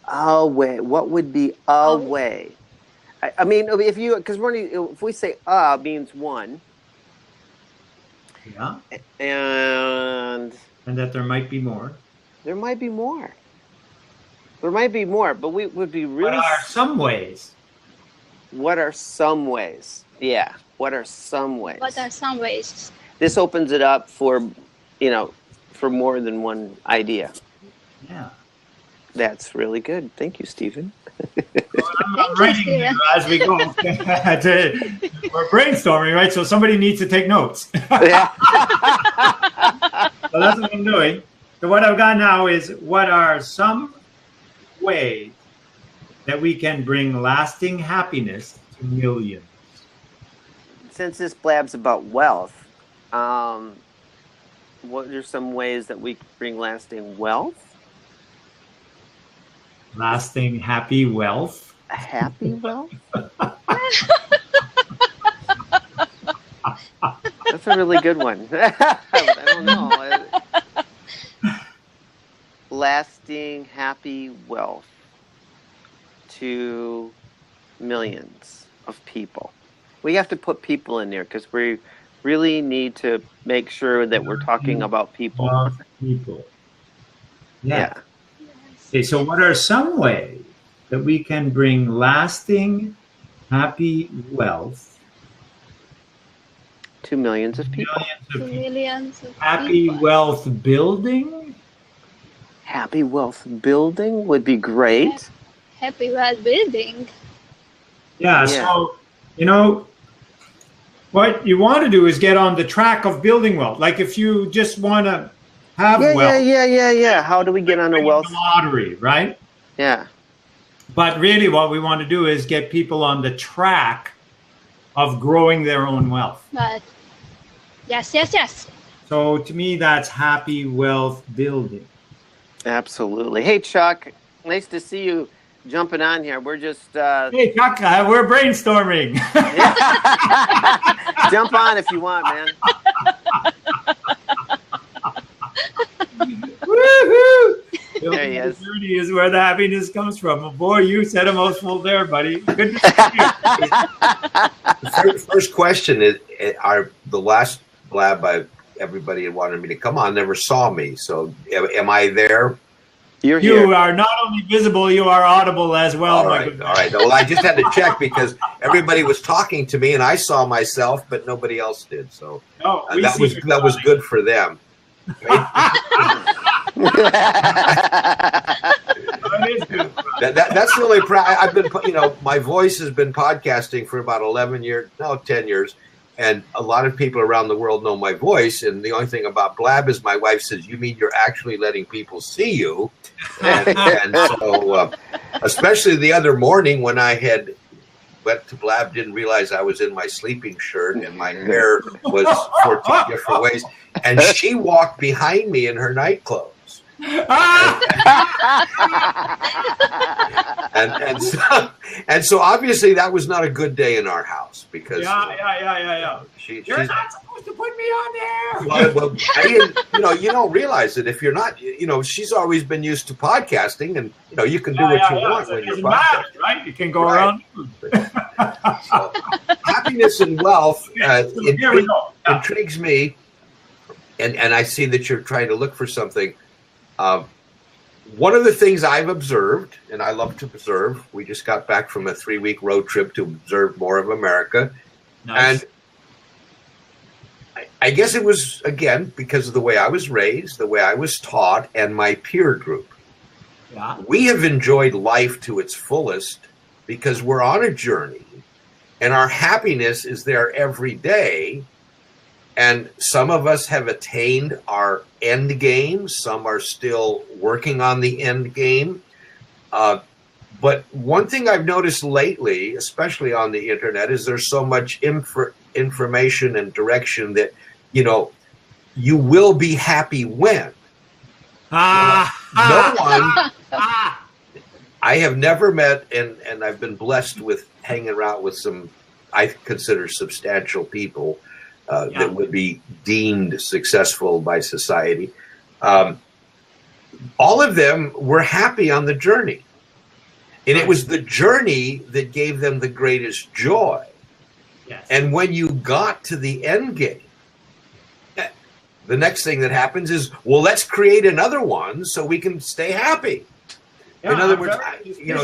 Our way. What would be a way? I mean, if we say means 1. Yeah. And that there might be more. There might be more. But we would be really. What are some ways? What are some ways? Yeah. What are some ways? What are some ways? This opens it up for more than one idea. Yeah. That's really good. Thank you, Stephen. I'm writing as we go. We're brainstorming, right? So somebody needs to take notes. So that's what I'm doing. So what I've got now is, what are some ways that we can bring lasting happiness to millions? Since this blab's about wealth, what are some ways that we can bring lasting wealth? Lasting happy wealth. Happy wealth? That's a really good one. I don't know. Lasting happy wealth to millions of people. We have to put people in there because we really need to make sure that we're talking about people. People. Yeah. Okay, so what are some ways that we can bring lasting happy wealth to millions of people? Millions of happy people. Wealth building? Happy wealth building would be great. Happy wealth building. Yeah, so, what you want to do is get on the track of building wealth. Like if you just want to have wealth. Yeah. How do we get on a wealth? The lottery, right? Yeah. But really what we want to do is get people on the track of growing their own wealth. Yes. So to me, that's happy wealth building. Absolutely. Hey, Chuck, nice to see you jumping on here. We're just... Hey, Chuck, we're brainstorming. Jump on if you want, man. Woohoo! There he is. Journey is where the happiness comes from. Oh, boy, you said a mouthful there, buddy. Good to see you. First question is: the last blab everybody had wanted me to come on never saw me. So am I there? You're here. You are not only visible, you are audible as well. All right. Well, I just had to check because everybody was talking to me and I saw myself, but nobody else did. So that was good for them. That's the only I've been, my voice has been podcasting for about 10 years, and a lot of people around the world know my voice, and the only thing about Blab is my wife says, you mean you're actually letting people see you? And so especially the other morning when I had went to Blab, didn't realize I was in my sleeping shirt and my hair was 14 different ways. And she walked behind me in her night clothes. And so obviously that was not a good day in our house because You're not supposed to put me on there. Well, I didn't, you don't realize it if you're not. She's always been used to podcasting, and you can do what you want when you're podcasting, right? You can go around. So, happiness and wealth intrigues me, and I see that you're trying to look for something. One of the things I've observed, and I love to observe, we just got back from a 3-week road trip to observe more of America. Nice. And I guess it was, again, because of the way I was raised, the way I was taught, and my peer group. Yeah. We have enjoyed life to its fullest because we're on a journey, and our happiness is there every day. And some of us have attained our end game. Some are still working on the end game. But one thing I've noticed lately, especially on the internet, is there's so much information and direction that, you will be happy when. No one. I have never met, and I've been blessed with hanging around with some, I consider, substantial people. That would be deemed successful by society. All of them were happy on the journey. And it was the journey that gave them the greatest joy. Yes. And when you got to the end game, the next thing that happens is, well, let's create another one so we can stay happy. Yeah, in other words,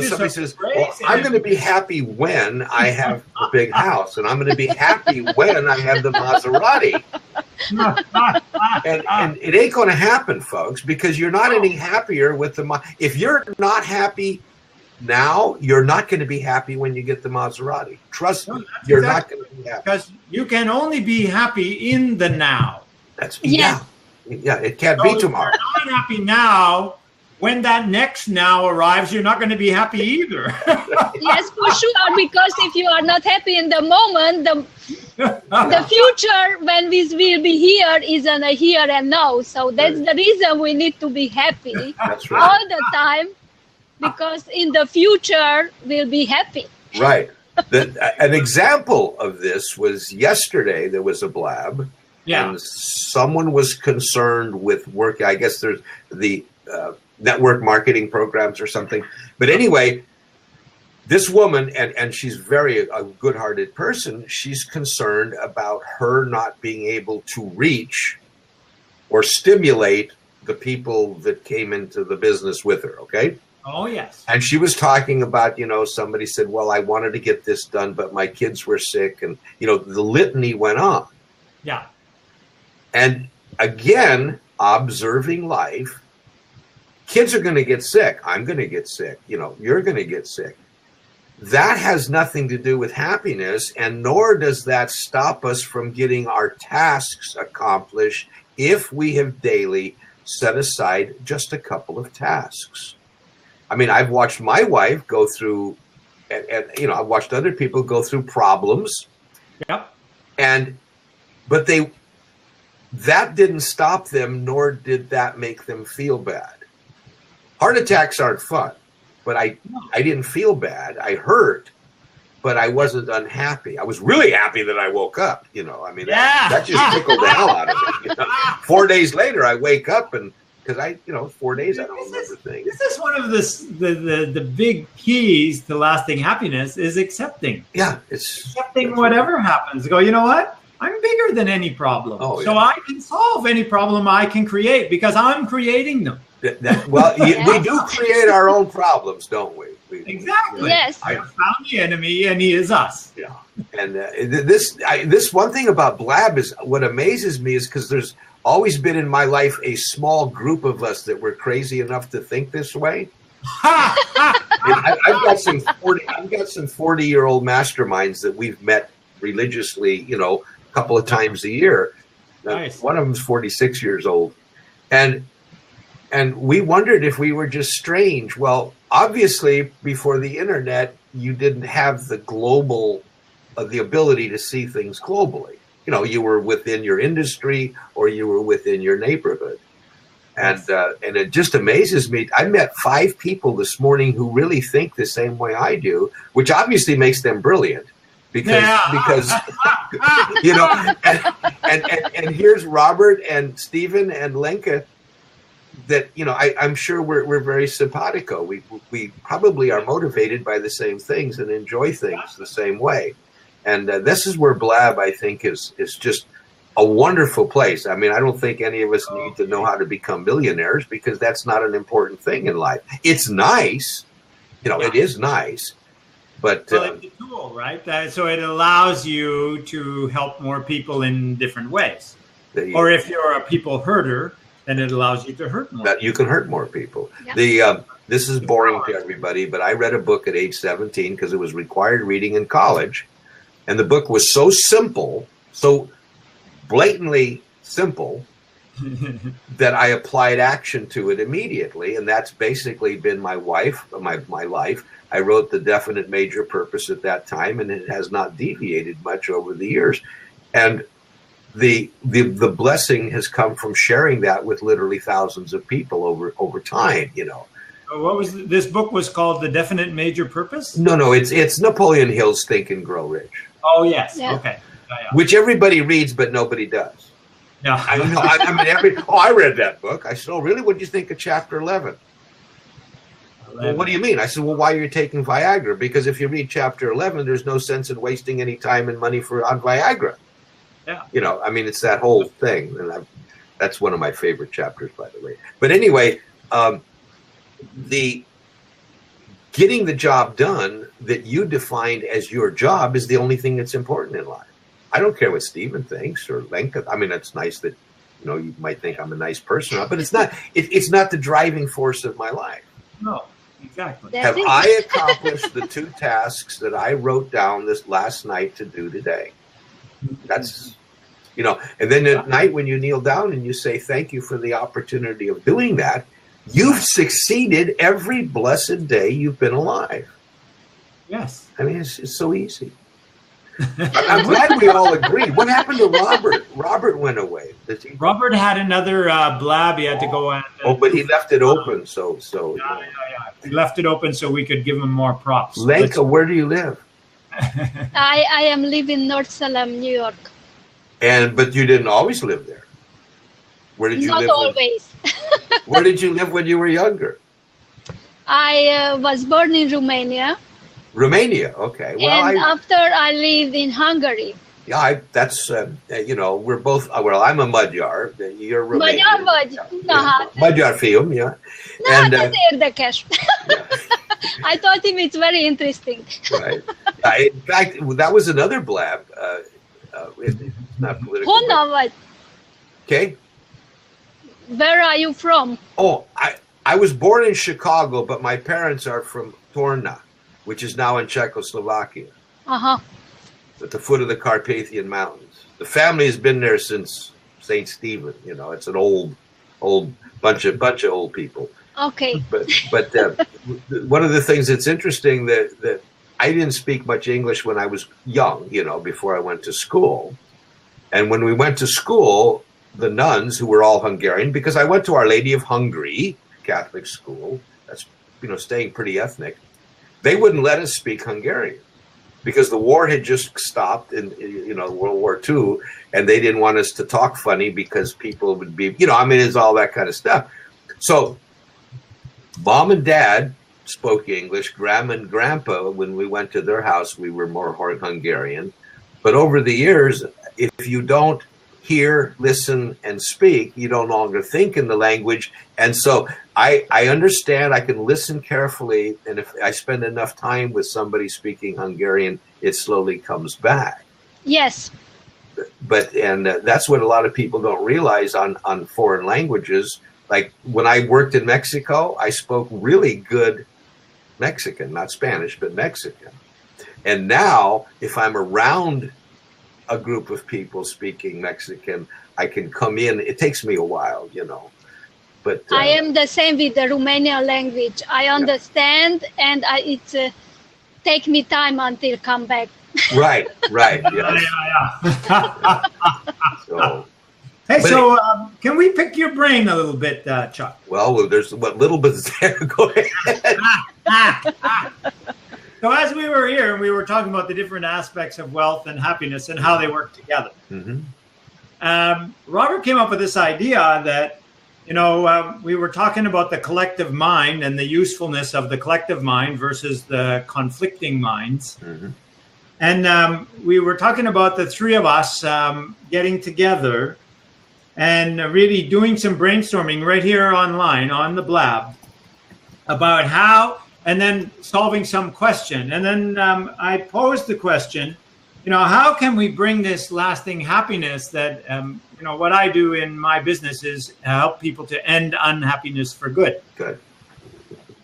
somebody says, well, I'm going to be happy when I have a big house, and I'm going to be happy when I have the Maserati. and it ain't going to happen, folks, because you're not any happier with if you're not happy now, you're not going to be happy when you get the Maserati. Trust me, you're not going to be happy. Because you can only be happy in the now. Yeah, it can't be tomorrow. If you're not happy now, when that next now arrives, you're not going to be happy either. Yes, for sure, because if you are not happy in the moment, the future when we will be here isn't a here and now. So that's the reason we need to be happy That's right. all the time, because in the future we'll be happy. Right. An example of this was yesterday. There was a blab. Yeah. And someone was concerned with work. I guess there's the network marketing programs or something. But anyway, this woman, and she's a good-hearted person, she's concerned about her not being able to reach or stimulate the people that came into the business with her, okay? Oh, yes. And she was talking about, somebody said, well, I wanted to get this done, but my kids were sick. And, the litany went on. Yeah. And again, observing life, kids are going to get sick. I'm going to get sick. You're going to get sick. That has nothing to do with happiness, and nor does that stop us from getting our tasks accomplished if we have daily set aside just a couple of tasks. I mean, I've watched my wife go through, and I've watched other people go through problems. Yep. But that didn't stop them, nor did that make them feel bad. Heart attacks aren't fun, but I didn't feel bad. I hurt, but I wasn't unhappy. I was really happy that I woke up. That just tickled the hell out of me. 4 days later, I wake up and because 4 days I don't remember things. This is one of the big keys to lasting happiness is accepting. Yeah, accepting whatever happens. Go, you know what? I'm bigger than any problem. So I can solve any problem I can create because I'm creating them. We do create our own problems, don't we? Exactly. Yes. I have found the enemy, and he is us. Yeah. And this one thing about Blab is what amazes me is because there's always been in my life a small group of us that were crazy enough to think this way. I've got some 40-year-old masterminds that we've met religiously, a couple of times a year. Nice. One of them's 46 years old, and we wondered if we were just strange. Well, obviously, before the internet, you didn't have the ability to see things globally. You were within your industry or you were within your neighborhood. And it just amazes me. I met 5 people this morning who really think the same way I do, which obviously makes them brilliant. Because and here's Robert and Stephen and Lenka that, I'm sure we're very simpatico. We probably are motivated by the same things and enjoy things the same way. And this is where Blab, I think, is just a wonderful place. I mean, I don't think any of us need to know how to become millionaires because that's not an important thing in life. It's nice. It is nice. But it's a tool, right? So it allows you to help more people in different ways. Or if you're a people herder, then it allows you to hurt more. That you can hurt more people. Yeah. This is boring to everybody, but I read a book at age 17 because it was required reading in college. And the book was so simple, so blatantly simple, that I applied action to it immediately. And that's basically been my life. I wrote The Definite Major Purpose at that time, and it has not deviated much over the years. And the blessing has come from sharing that with literally thousands of people over time, What was this book was called? The Definite Major Purpose? No, it's Napoleon Hill's Think and Grow Rich. Oh, yes. Yeah. Okay. Which everybody reads, but nobody does. Yeah. I read that book. I said, oh, really? What do you think of chapter 11? Well, what do you mean? I said, well, why are you taking Viagra? Because if you read chapter 11, there's no sense in wasting any time and money on Viagra. Yeah. It's that whole thing. And that's one of my favorite chapters, by the way. But anyway, getting the job done that you defined as your job is the only thing that's important in life. I don't care what Stephen thinks or Lenka. I mean, it's nice that, you know, you might think I'm a nice person, but it's not. It's not the driving force of my life. No, exactly. Have I accomplished the 2 tasks that I wrote down this last night to do today? That's, you know, and then at night when you kneel down and you say, thank you for the opportunity of doing that, you've succeeded every blessed day you've been alive. Yes. I mean, it's so easy. I'm glad we all agree. What happened to Robert? Robert went away. Robert had another blab. He had to go and. But he left it open. So. Yeah. He left it open so we could give him more props. Lenka, where do you live? I am living in North Salem, New York. But you didn't always live there. Where did you live? Not always. Where did you live when you were younger? I was born in Romania. Romania, okay. Well, and after I lived in Hungary. Yeah, that's, you know, we're both, well, I'm a Magyar. You're Romanian. Magyar film, yeah. And, érdekes. I thought it's very interesting. Right. In fact, that was another blab. It's not political. Honnan vagy? Okay. Where are you from? Oh, I was born in Chicago, but my parents are from Torna, which is now in Czechoslovakia. Uh-huh. At the foot of the Carpathian Mountains. The family has been there since St. Stephen. You know, it's an old bunch of old people. Okay. But one of the things that's interesting that I didn't speak much English when I was young, you know, before I went to school. And when we went to school, the nuns, who were all Hungarian, because I went to Our Lady of Hungary Catholic school, that's, you know, staying pretty ethnic, they wouldn't let us speak Hungarian because the war had just stopped in, you know, World War II, and they didn't want us to talk funny because people would be, you know, I mean, it's all that kind of stuff. So Mom and Dad spoke English. Grandma and Grandpa, when we went to their house, we were more Hungarian. But over the years, if you don't hear, listen, and speak, you no longer think in the language. And so I understand, I can listen carefully, and if I spend enough time with somebody speaking Hungarian, it slowly comes back. Yes. But that's what a lot of people don't realize on foreign languages. Like when I worked in Mexico, I spoke really good Mexican, not Spanish, but Mexican. And now if I'm around a group of people speaking Mexican, I can come in. It takes me a while, you know. But I am the same with the Romanian language. I understand, and it's take me time until come back. Right. Yes. So, hey, can we pick your brain a little bit, Chuck? Well, there's what little bit's there. Go ahead. So as we were here and we were talking about the different aspects of wealth and happiness and how they work together, Robert came up with this idea that, you know, we were talking about the collective mind and the usefulness of the collective mind versus the conflicting minds. And we were talking about the three of us getting together and really doing some brainstorming right here online on the Blab about how, and then solving some question. And then I posed the question, you know, how can we bring this lasting happiness that, you know, what I do in my business is help people to end unhappiness for good. Good.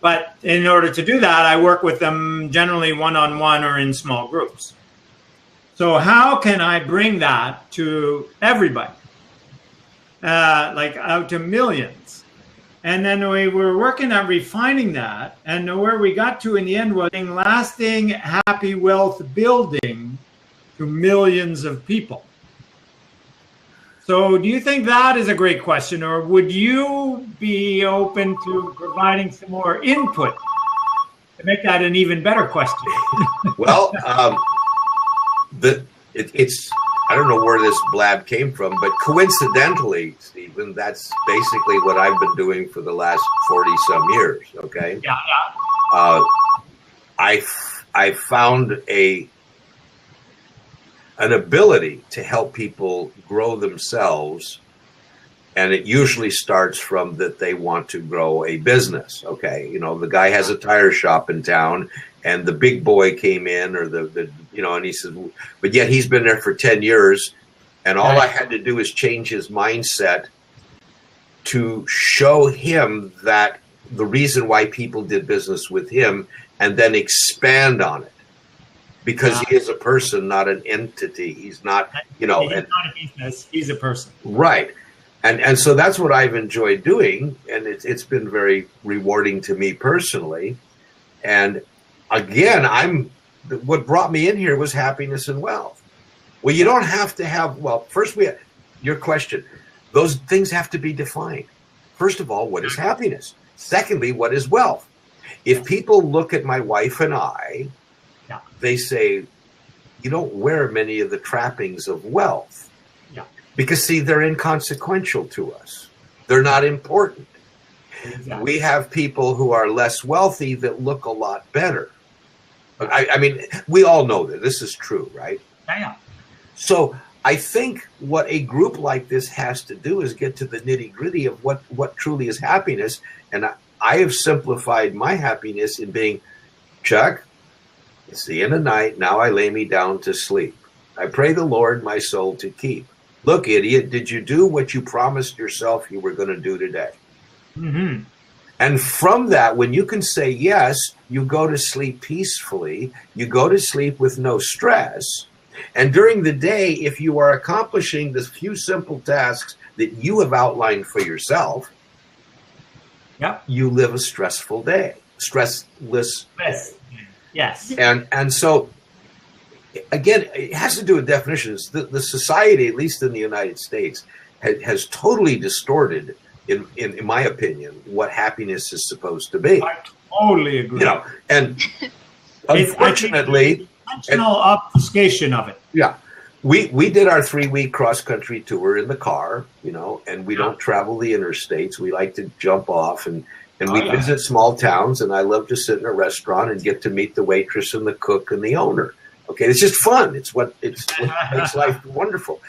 But in order to do that, I work with them generally one-on-one or in small groups. So how can I bring that to everybody? Like out to millions? And then we were working on refining that. And where we got to in the end was lasting, happy wealth building to millions of people. So do you think that is a great question, or would you be open to providing some more input to make that an even better question? Well, it's I don't know where this blab came from, but coincidentally, Stephen, that's basically what I've been doing for the last 40-some years, okay? Yeah. I found an ability to help people grow themselves And it usually starts from that they want to grow a business. Okay. You know, the guy has a tire shop in town and the big boy came in, or the you know, and he says, but yet he's been there for 10 years. And all I had to do is change his mindset to show him that the reason why people did business with him, and then expand on it. Because he is a person, not an entity. He's not, you know. He's not a business. He's a person. Right. And so that's what I've enjoyed doing. And it's been very rewarding to me personally. And again, what brought me in here was happiness and wealth. Well, you don't have to have, well, first your question, those things have to be defined. First of all, what is happiness? Secondly, what is wealth? If people look at my wife and I, they say, you don't wear many of the trappings of wealth. Yeah. Because, see, they're inconsequential to us. They're not important. Exactly. We have people who are less wealthy that look a lot better. I mean, we all know that this is true, right? Yeah. So I think what a group like this has to do is get to the nitty-gritty of what truly is happiness. And I have simplified my happiness in being, Chuck, it's the end of night. Now I lay me down to sleep. I pray the Lord my soul to keep. Look, idiot, did you do what you promised yourself you were going to do today? Mm-hmm. And from that, when you can say yes, you go to sleep peacefully. You go to sleep with no stress. And during the day, if you are accomplishing the few simple tasks that you have outlined for yourself, you live a stressful day, stressless day. Yes. And so, again, it has to do with definitions. The society, at least in the United States, has totally distorted, in my opinion, what happiness is supposed to be. I totally agree. You know, and unfortunately, intentional obfuscation of it. Yeah. We did our 3-week cross-country tour in the car, you know, and we don't travel the interstates. We like to jump off and we visit small towns, and I love to sit in a restaurant and get to meet the waitress and the cook and the owner. Okay, it's just fun. It's what makes life wonderful.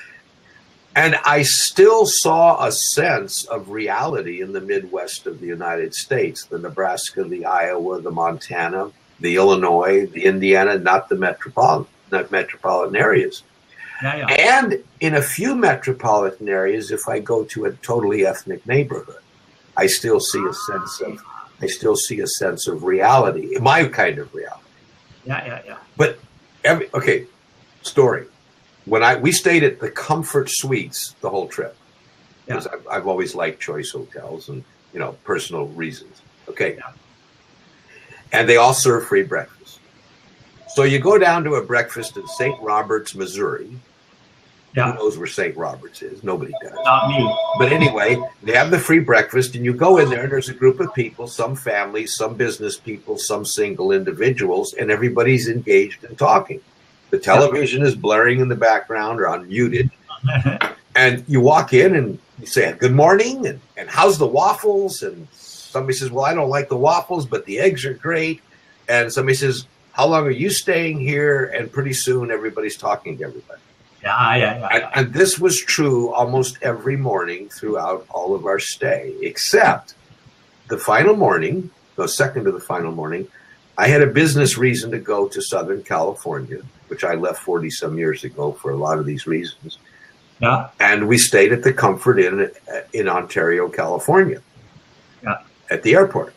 And I still saw a sense of reality in the Midwest of the United States, the Nebraska, the Iowa, the Montana, the Illinois, the Indiana, not metropolitan areas. And in a few metropolitan areas, if I go to a totally ethnic neighborhood, I still see a sense of reality, my kind of reality. Yeah. But story. When we stayed at the Comfort Suites the whole trip, because I've always liked choice hotels and, you know, personal reasons. Okay. Yeah. And they all serve free breakfast. So you go down to a breakfast in St. Roberts, Missouri. Who knows where St. Roberts is? Nobody does. Not me. But anyway, they have the free breakfast, and you go in there, and there's a group of people, some families, some business people, some single individuals, and everybody's engaged in talking. The television is blaring in the background or unmuted. And you walk in, and you say, good morning, and how's the waffles? And somebody says, well, I don't like the waffles, but the eggs are great. And somebody says, how long are you staying here? And pretty soon, everybody's talking to everybody. Yeah. And this was true almost every morning throughout all of our stay, except the final morning, the second to the final morning, I had a business reason to go to Southern California, which I left 40-some years ago for a lot of these reasons. Yeah. And we stayed at the Comfort Inn in Ontario, California, at the airport.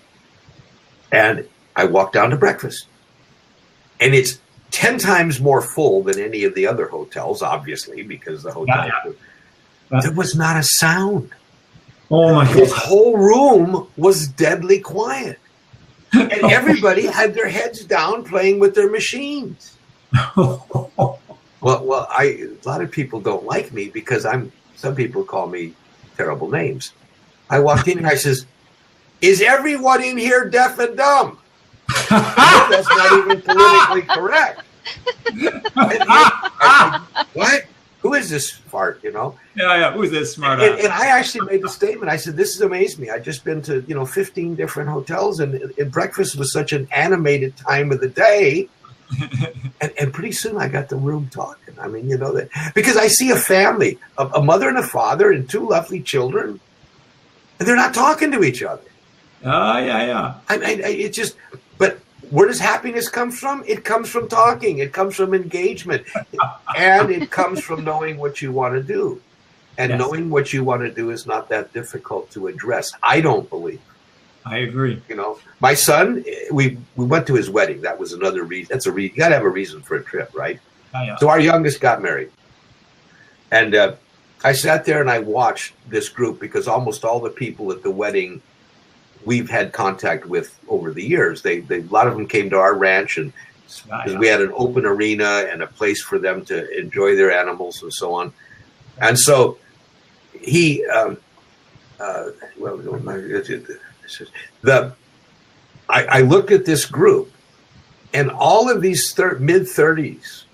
And I walked down to breakfast. And it's 10 times more full than any of the other hotels, obviously, because the hotel, there was not a sound. Oh my God. The whole room was deadly quiet. And everybody had their heads down playing with their machines. Well, a lot of people don't like me because some people call me terrible names. I walked in and I says, is everyone in here deaf and dumb? That's not even politically correct. What? Who is this fart, you know? Yeah. Who's this smart? And I actually made the statement. I said, this has amazed me. I've just been to, 15 different hotels, and breakfast was such an animated time of the day And pretty soon I got the room talking. I mean, that because I see a family, a mother and a father and two lovely children, and they're not talking to each other. Oh, yeah. I mean, but where does happiness come from? It comes from talking. It comes from engagement. And it comes from knowing what you want to do. And knowing what you want to do is not that difficult to address. I don't believe. I agree. My son, we went to his wedding. That was another reason. That's a reason. You got to have a reason for a trip, right? Yeah. So our youngest got married. And I sat there and I watched this group because almost all the people at the wedding we've had contact with over the years. A lot of them came to our ranch, and we had an open arena and a place for them to enjoy their animals and so on. And so he, I looked at this group, and all of these mid-30s,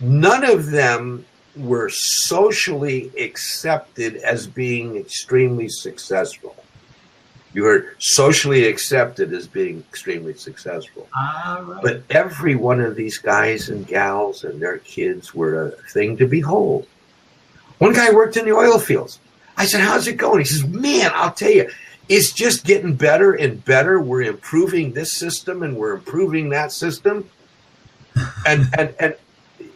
none of them were socially accepted as being extremely successful. You heard socially accepted as being extremely successful. Right. But every one of these guys and gals and their kids were a thing to behold. One guy worked in the oil fields. I said, how's it going? He says, man, I'll tell you, it's just getting better and better. We're improving this system and we're improving that system. And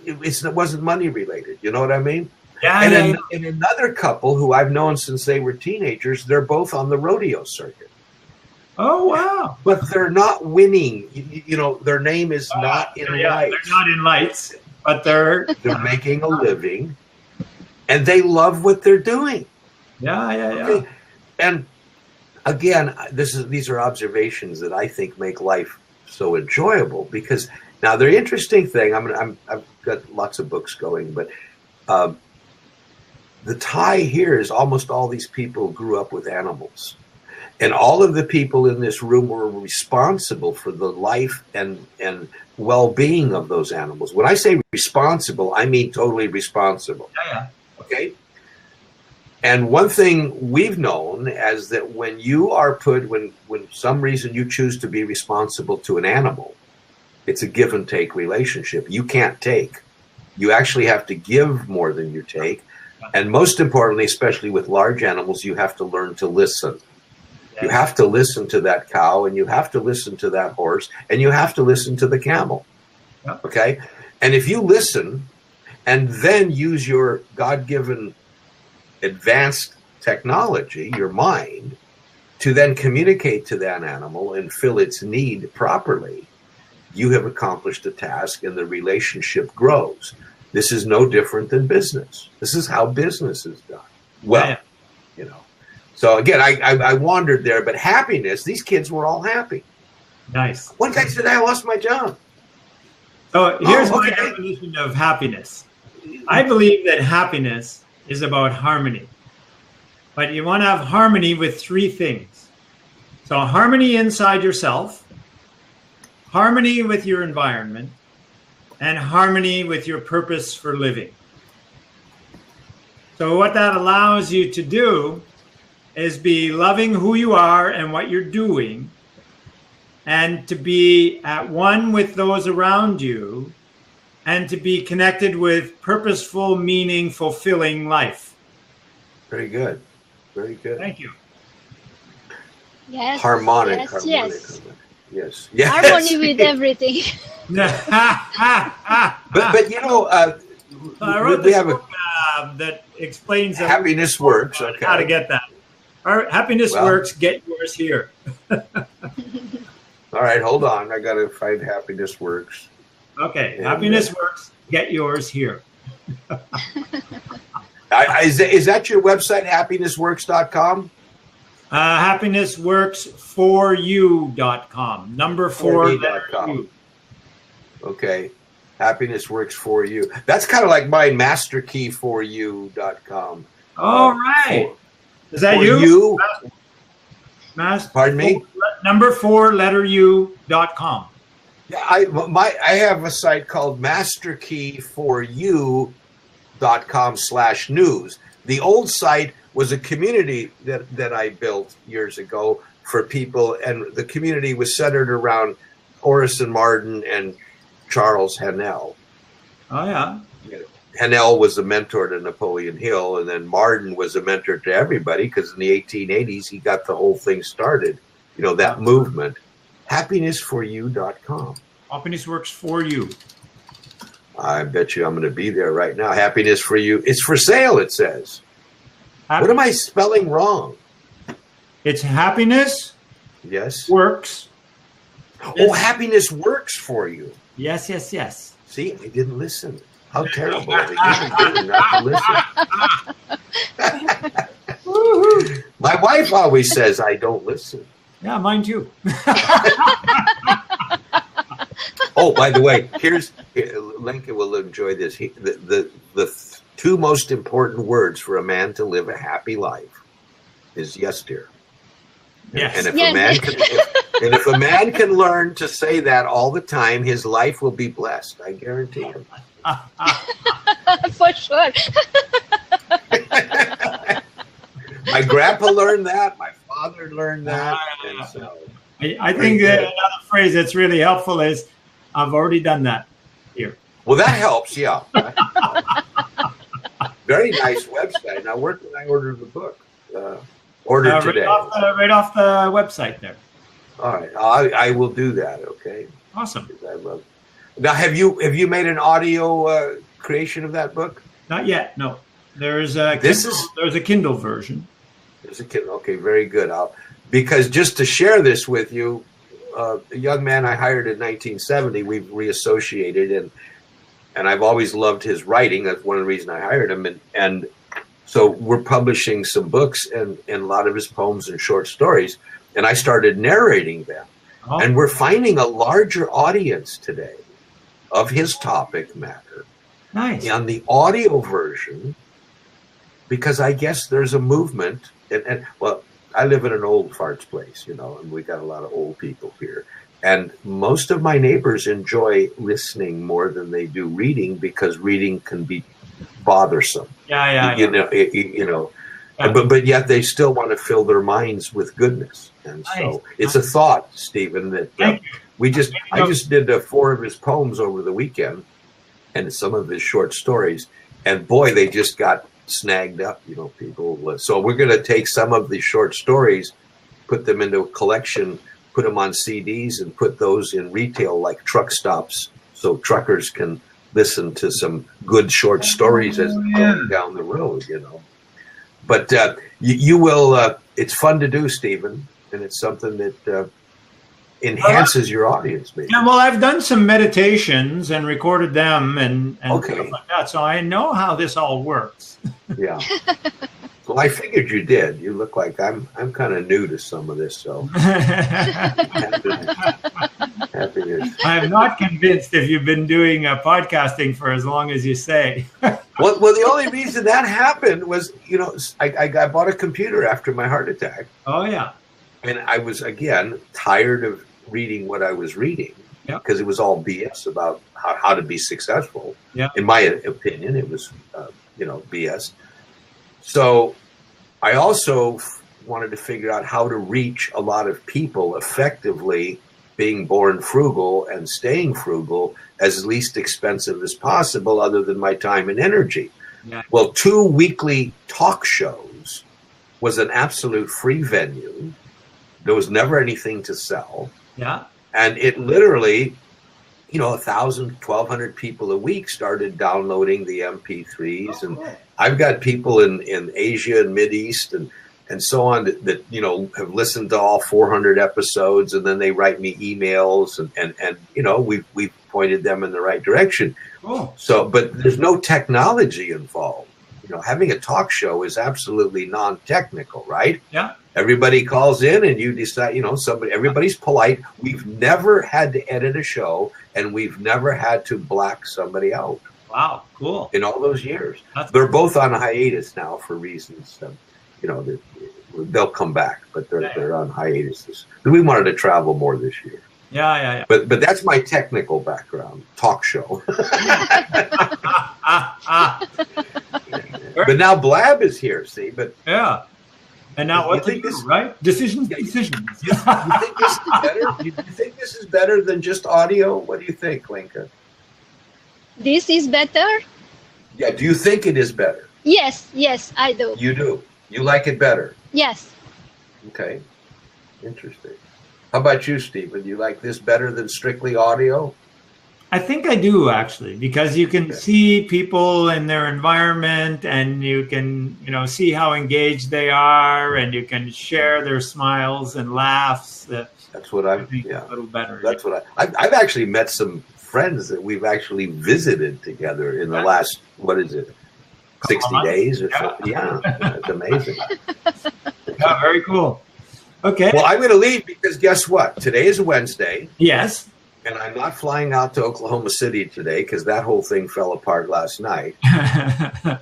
it wasn't money related. You know what I mean? Yeah. And another couple who I've known since they were teenagers, they're both on the rodeo circuit. Oh, wow. But they're not winning. Their name is not in lights. They're not in lights, but they're making a living, and they love what they're doing. Yeah. Okay? And again, these are observations that I think make life so enjoyable, because now the interesting thing, I've got lots of books going, but the tie here is almost all these people grew up with animals, and all of the people in this room were responsible for the life and well-being of those animals. When I say responsible, I mean totally responsible. Yeah. Okay. And one thing we've known is that when you are when some reason you choose to be responsible to an animal, it's a give and take relationship. You can't take. You actually have to give more than you take. And most importantly, especially with large animals, you have to learn to listen. Yes. You have to listen to that cow, and you have to listen to that horse, and you have to listen to the camel. Yep. Okay? And if you listen and then use your God-given advanced technology, your mind, to then communicate to that animal and fill its need properly, you have accomplished a task, and the relationship grows. This is no different than business. This is how business is done. Well, So again, I wandered there, but happiness, these kids were all happy. Nice. One guy said, I lost my job. So here's my definition of happiness. I believe that happiness is about harmony. But you want to have harmony with three things. So harmony inside yourself, harmony with your environment, and harmony with your purpose for living. So what that allows you to do is be loving who you are and what you're doing, and to be at one with those around you, and to be connected with purposeful, meaning, fulfilling life. Very good. Very good. Thank you. Yes. Harmonic. Yes. Yes. Harmony with everything. but we have a book that explains Happiness Works. Okay. How to get that. Happiness Works. Get yours here. All right, hold on. I got to find Happiness Works. Okay, and Happiness Works. Get yours here. Is that your website? happinessworks.com? Happinessworks4you.com. Number 4. Okay. Happiness Works for You. That's kind of like mine, masterkey4you.com. All right. Is that you? Pardon me? Number 4, letter U.com. Yeah, I have a site called masterkey4you.com/news. The old site was a community that I built years ago for people, and the community was centered around Orison Marden and Charles Haanel. Oh, yeah. Haanel was a mentor to Napoleon Hill, and then Martin was a mentor to everybody because in the 1880s, he got the whole thing started. You know, that movement. HappinessForYou.com. Happiness works for you. I bet you I'm going to be there right now. Happiness for You. It's for sale, it says. What am I spelling wrong? It's happiness. Yes. Works. Oh, happiness works for you. Yes, yes, yes. See, I didn't listen. How terrible of a human being not to listen. My wife always says I don't listen. Yeah, mine too. Oh, by the way, Lenka will enjoy this. The two most important words for a man to live a happy life is yes, dear. Yes. And if a man can learn to say that all the time, his life will be blessed. I guarantee him. For sure. My grandpa learned that. My father learned that. And so, I think that another phrase that's really helpful is, I've already done that here. Well, that helps, yeah. Very nice website. Now, where can I order the book? Order today. Right off the website there. All right, I will do that. Okay. Awesome. I love. Now, have you made an audio creation of that book? Not yet. No. There's a Kindle version. There's a Kindle. Okay, very good. Because just to share this with you, a young man I hired in 1970, we've reassociated, and I've always loved his writing. That's one of the reasons I hired him, and so we're publishing some books and a lot of his poems and short stories, and I started narrating them. Oh. And we're finding a larger audience today of his topic matter. Nice. On the audio version, because I guess there's a movement, and well, I live in an old farts place, you know, and we got a lot of old people here. And most of my neighbors enjoy listening more than they do reading because reading can be bothersome. Yeah. You know, yeah. But yet they still want to fill their minds with goodness. And so it's a thought, Stephen, that I just did 4 of his poems over the weekend and some of his short stories. And boy, they just got snagged up, you know, people. So we're going to take some of the short stories, put them into a collection, put them on CDs, and put those in retail like truck stops so truckers can listen to some good short stories as they're going down the road, you know. But you will, it's fun to do, Stephen, and it's something that enhances your audience, maybe. Yeah, well, I've done some meditations and recorded them and okay. Stuff like that, so I know how this all works. Yeah. Well, I figured you did. You look like I'm kind of new to some of this, so. Happiness. I am not convinced if you've been doing podcasting for as long as you say. Well, the only reason that happened was, you know, I bought a computer after my heart attack. Oh, yeah. And I was, again, tired of reading what I was reading because it was all BS about how to be successful. Yeah. In my opinion, it was, BS. So I also wanted to figure out how to reach a lot of people effectively, being born frugal and staying frugal as least expensive as possible other than my time and energy. Yeah. Well, 2 weekly talk shows was an absolute free venue. There was never anything to sell. Yeah. And it literally, 1,000, 1,200 people a week started downloading the MP3s. And I've got people in Asia and Mideast and so on that have listened to all 400 episodes, and then they write me emails and we've pointed them in the right direction. Oh. So, but there's no technology involved. Having a talk show is absolutely non-technical, right? Yeah. Everybody calls in and you decide, everybody's polite. We've never had to edit a show and we've never had to black somebody out. Wow, cool. In all those years. They're both on hiatus now for reasons, they'll come back, but they're on hiatus. We wanted to travel more this year. Yeah. But that's my technical background, talk show. But now Blab is here, see? But yeah. And now what to do, right? Decisions. You think this is better? You think this is better than just audio? What do you think, Lenka? This is better? Yeah, do you think it is better? Yes, I do. You do? You like it better? Yes. Okay, interesting. How about you, Stephen? You like this better than strictly audio? I think I do, actually, because you can see people in their environment, and you can, see how engaged they are, and you can share their smiles and laughs. That's what I think. A little better. That's what I've actually met some friends that we've actually visited together in the last, 60 days or so. Yeah, it's amazing. Yeah, very cool. Okay. Well, I'm going to leave because guess what? Today is Wednesday. Yes. And I'm not flying out to Oklahoma City today because that whole thing fell apart last night.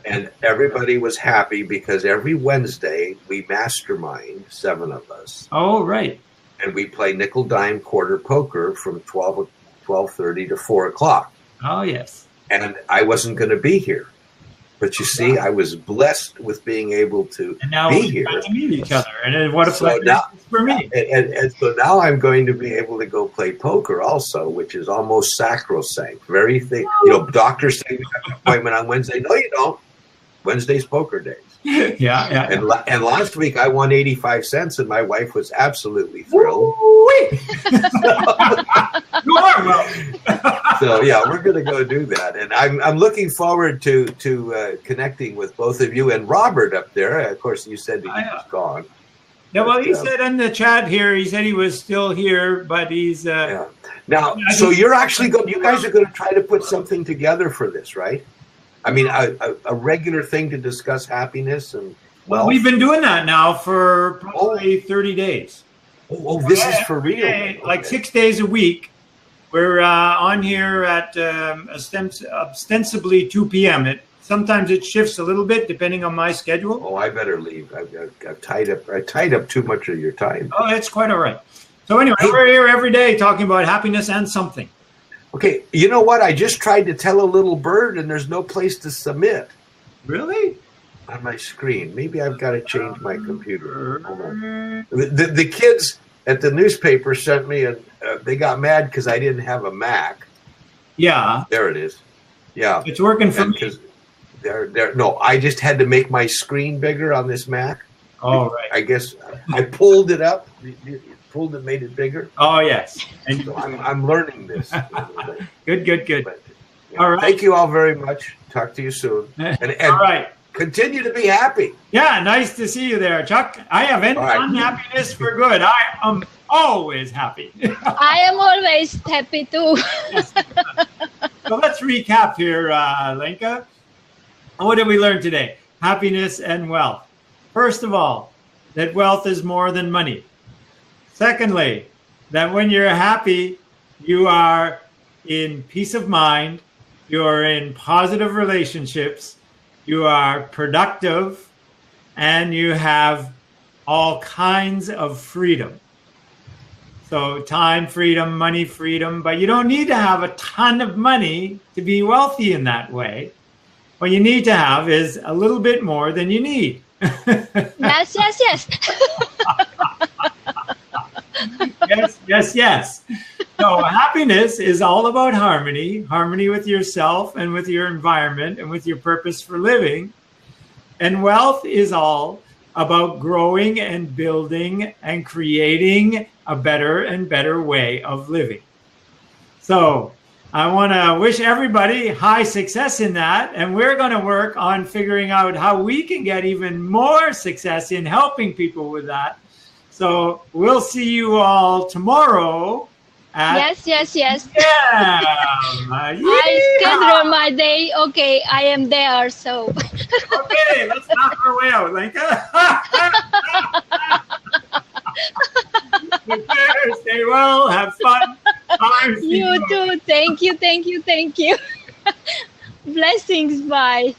And everybody was happy because every Wednesday we mastermind, 7 of us. Oh, right. And we play nickel, dime, quarter poker from 12:30 to 4 o'clock. Oh, yes. And I wasn't going to be here. But you see, I was blessed with being able to be here. To meet each other, and what a pleasure for me. And so now I'm going to be able to go play poker also, which is almost sacrosanct. Very thing. Doctors say you have an appointment on Wednesday. No, you don't. Wednesday's poker days. Yeah. And last week I won 85 cents, and my wife was absolutely thrilled. You are well. So yeah, we're going to go do that, and I'm looking forward to connecting with both of you and Robert up there. Of course, you said that he was gone. Yeah, well, he said in the chat here, he said he was still here, but he's Now, so you're actually you guys are going to try to put something together for this, right? I mean, a regular thing to discuss happiness and wealth. Well, we've been doing that now for probably 30 days. Oh, this is for real. Okay. Like 6 days a week. We're on here at ostensibly 2 p.m. Sometimes it shifts a little bit depending on my schedule. Oh, I better leave. I've tied up too much of your time. Oh, that's quite all right. So anyway, we're here every day talking about happiness and something. Okay, you know what? I just tried to tell a little bird, and there's no place to submit. Really? On my screen. Maybe I've got to change my computer. Hold on. The kids at the newspaper sent me, they got mad because I didn't have a Mac. Yeah. There it is. Yeah. It's working for me. No, I just had to make my screen bigger on this Mac. Oh, right. I guess I pulled it up. Made it bigger. Oh, yes. And so I'm learning this. Good. But, all right. Thank you all very much. Talk to you soon. And all right. Continue to be happy. Yeah, nice to see you there, Chuck. I have unhappiness for good. I am always happy. I am always happy too. So let's recap here, Lenka. What did we learn today? Happiness and wealth. First of all, that wealth is more than money. Secondly, that when you're happy, you are in peace of mind, you are in positive relationships, you are productive, and you have all kinds of freedom. So time freedom, money freedom, but you don't need to have a ton of money to be wealthy in that way. What you need to have is a little bit more than you need. Yes. Yes. So happiness is all about harmony with yourself and with your environment and with your purpose for living. And wealth is all about growing and building and creating a better and better way of living. So I want to wish everybody high success in that. And we're going to work on figuring out how we can get even more success in helping people with that. So we'll see you all tomorrow. Yes. Yeah. I schedule my day. Okay, I am there. So. Okay, let's knock our way out, Lenka. Stay well. Have fun. You too. Thank you. Blessings. Bye.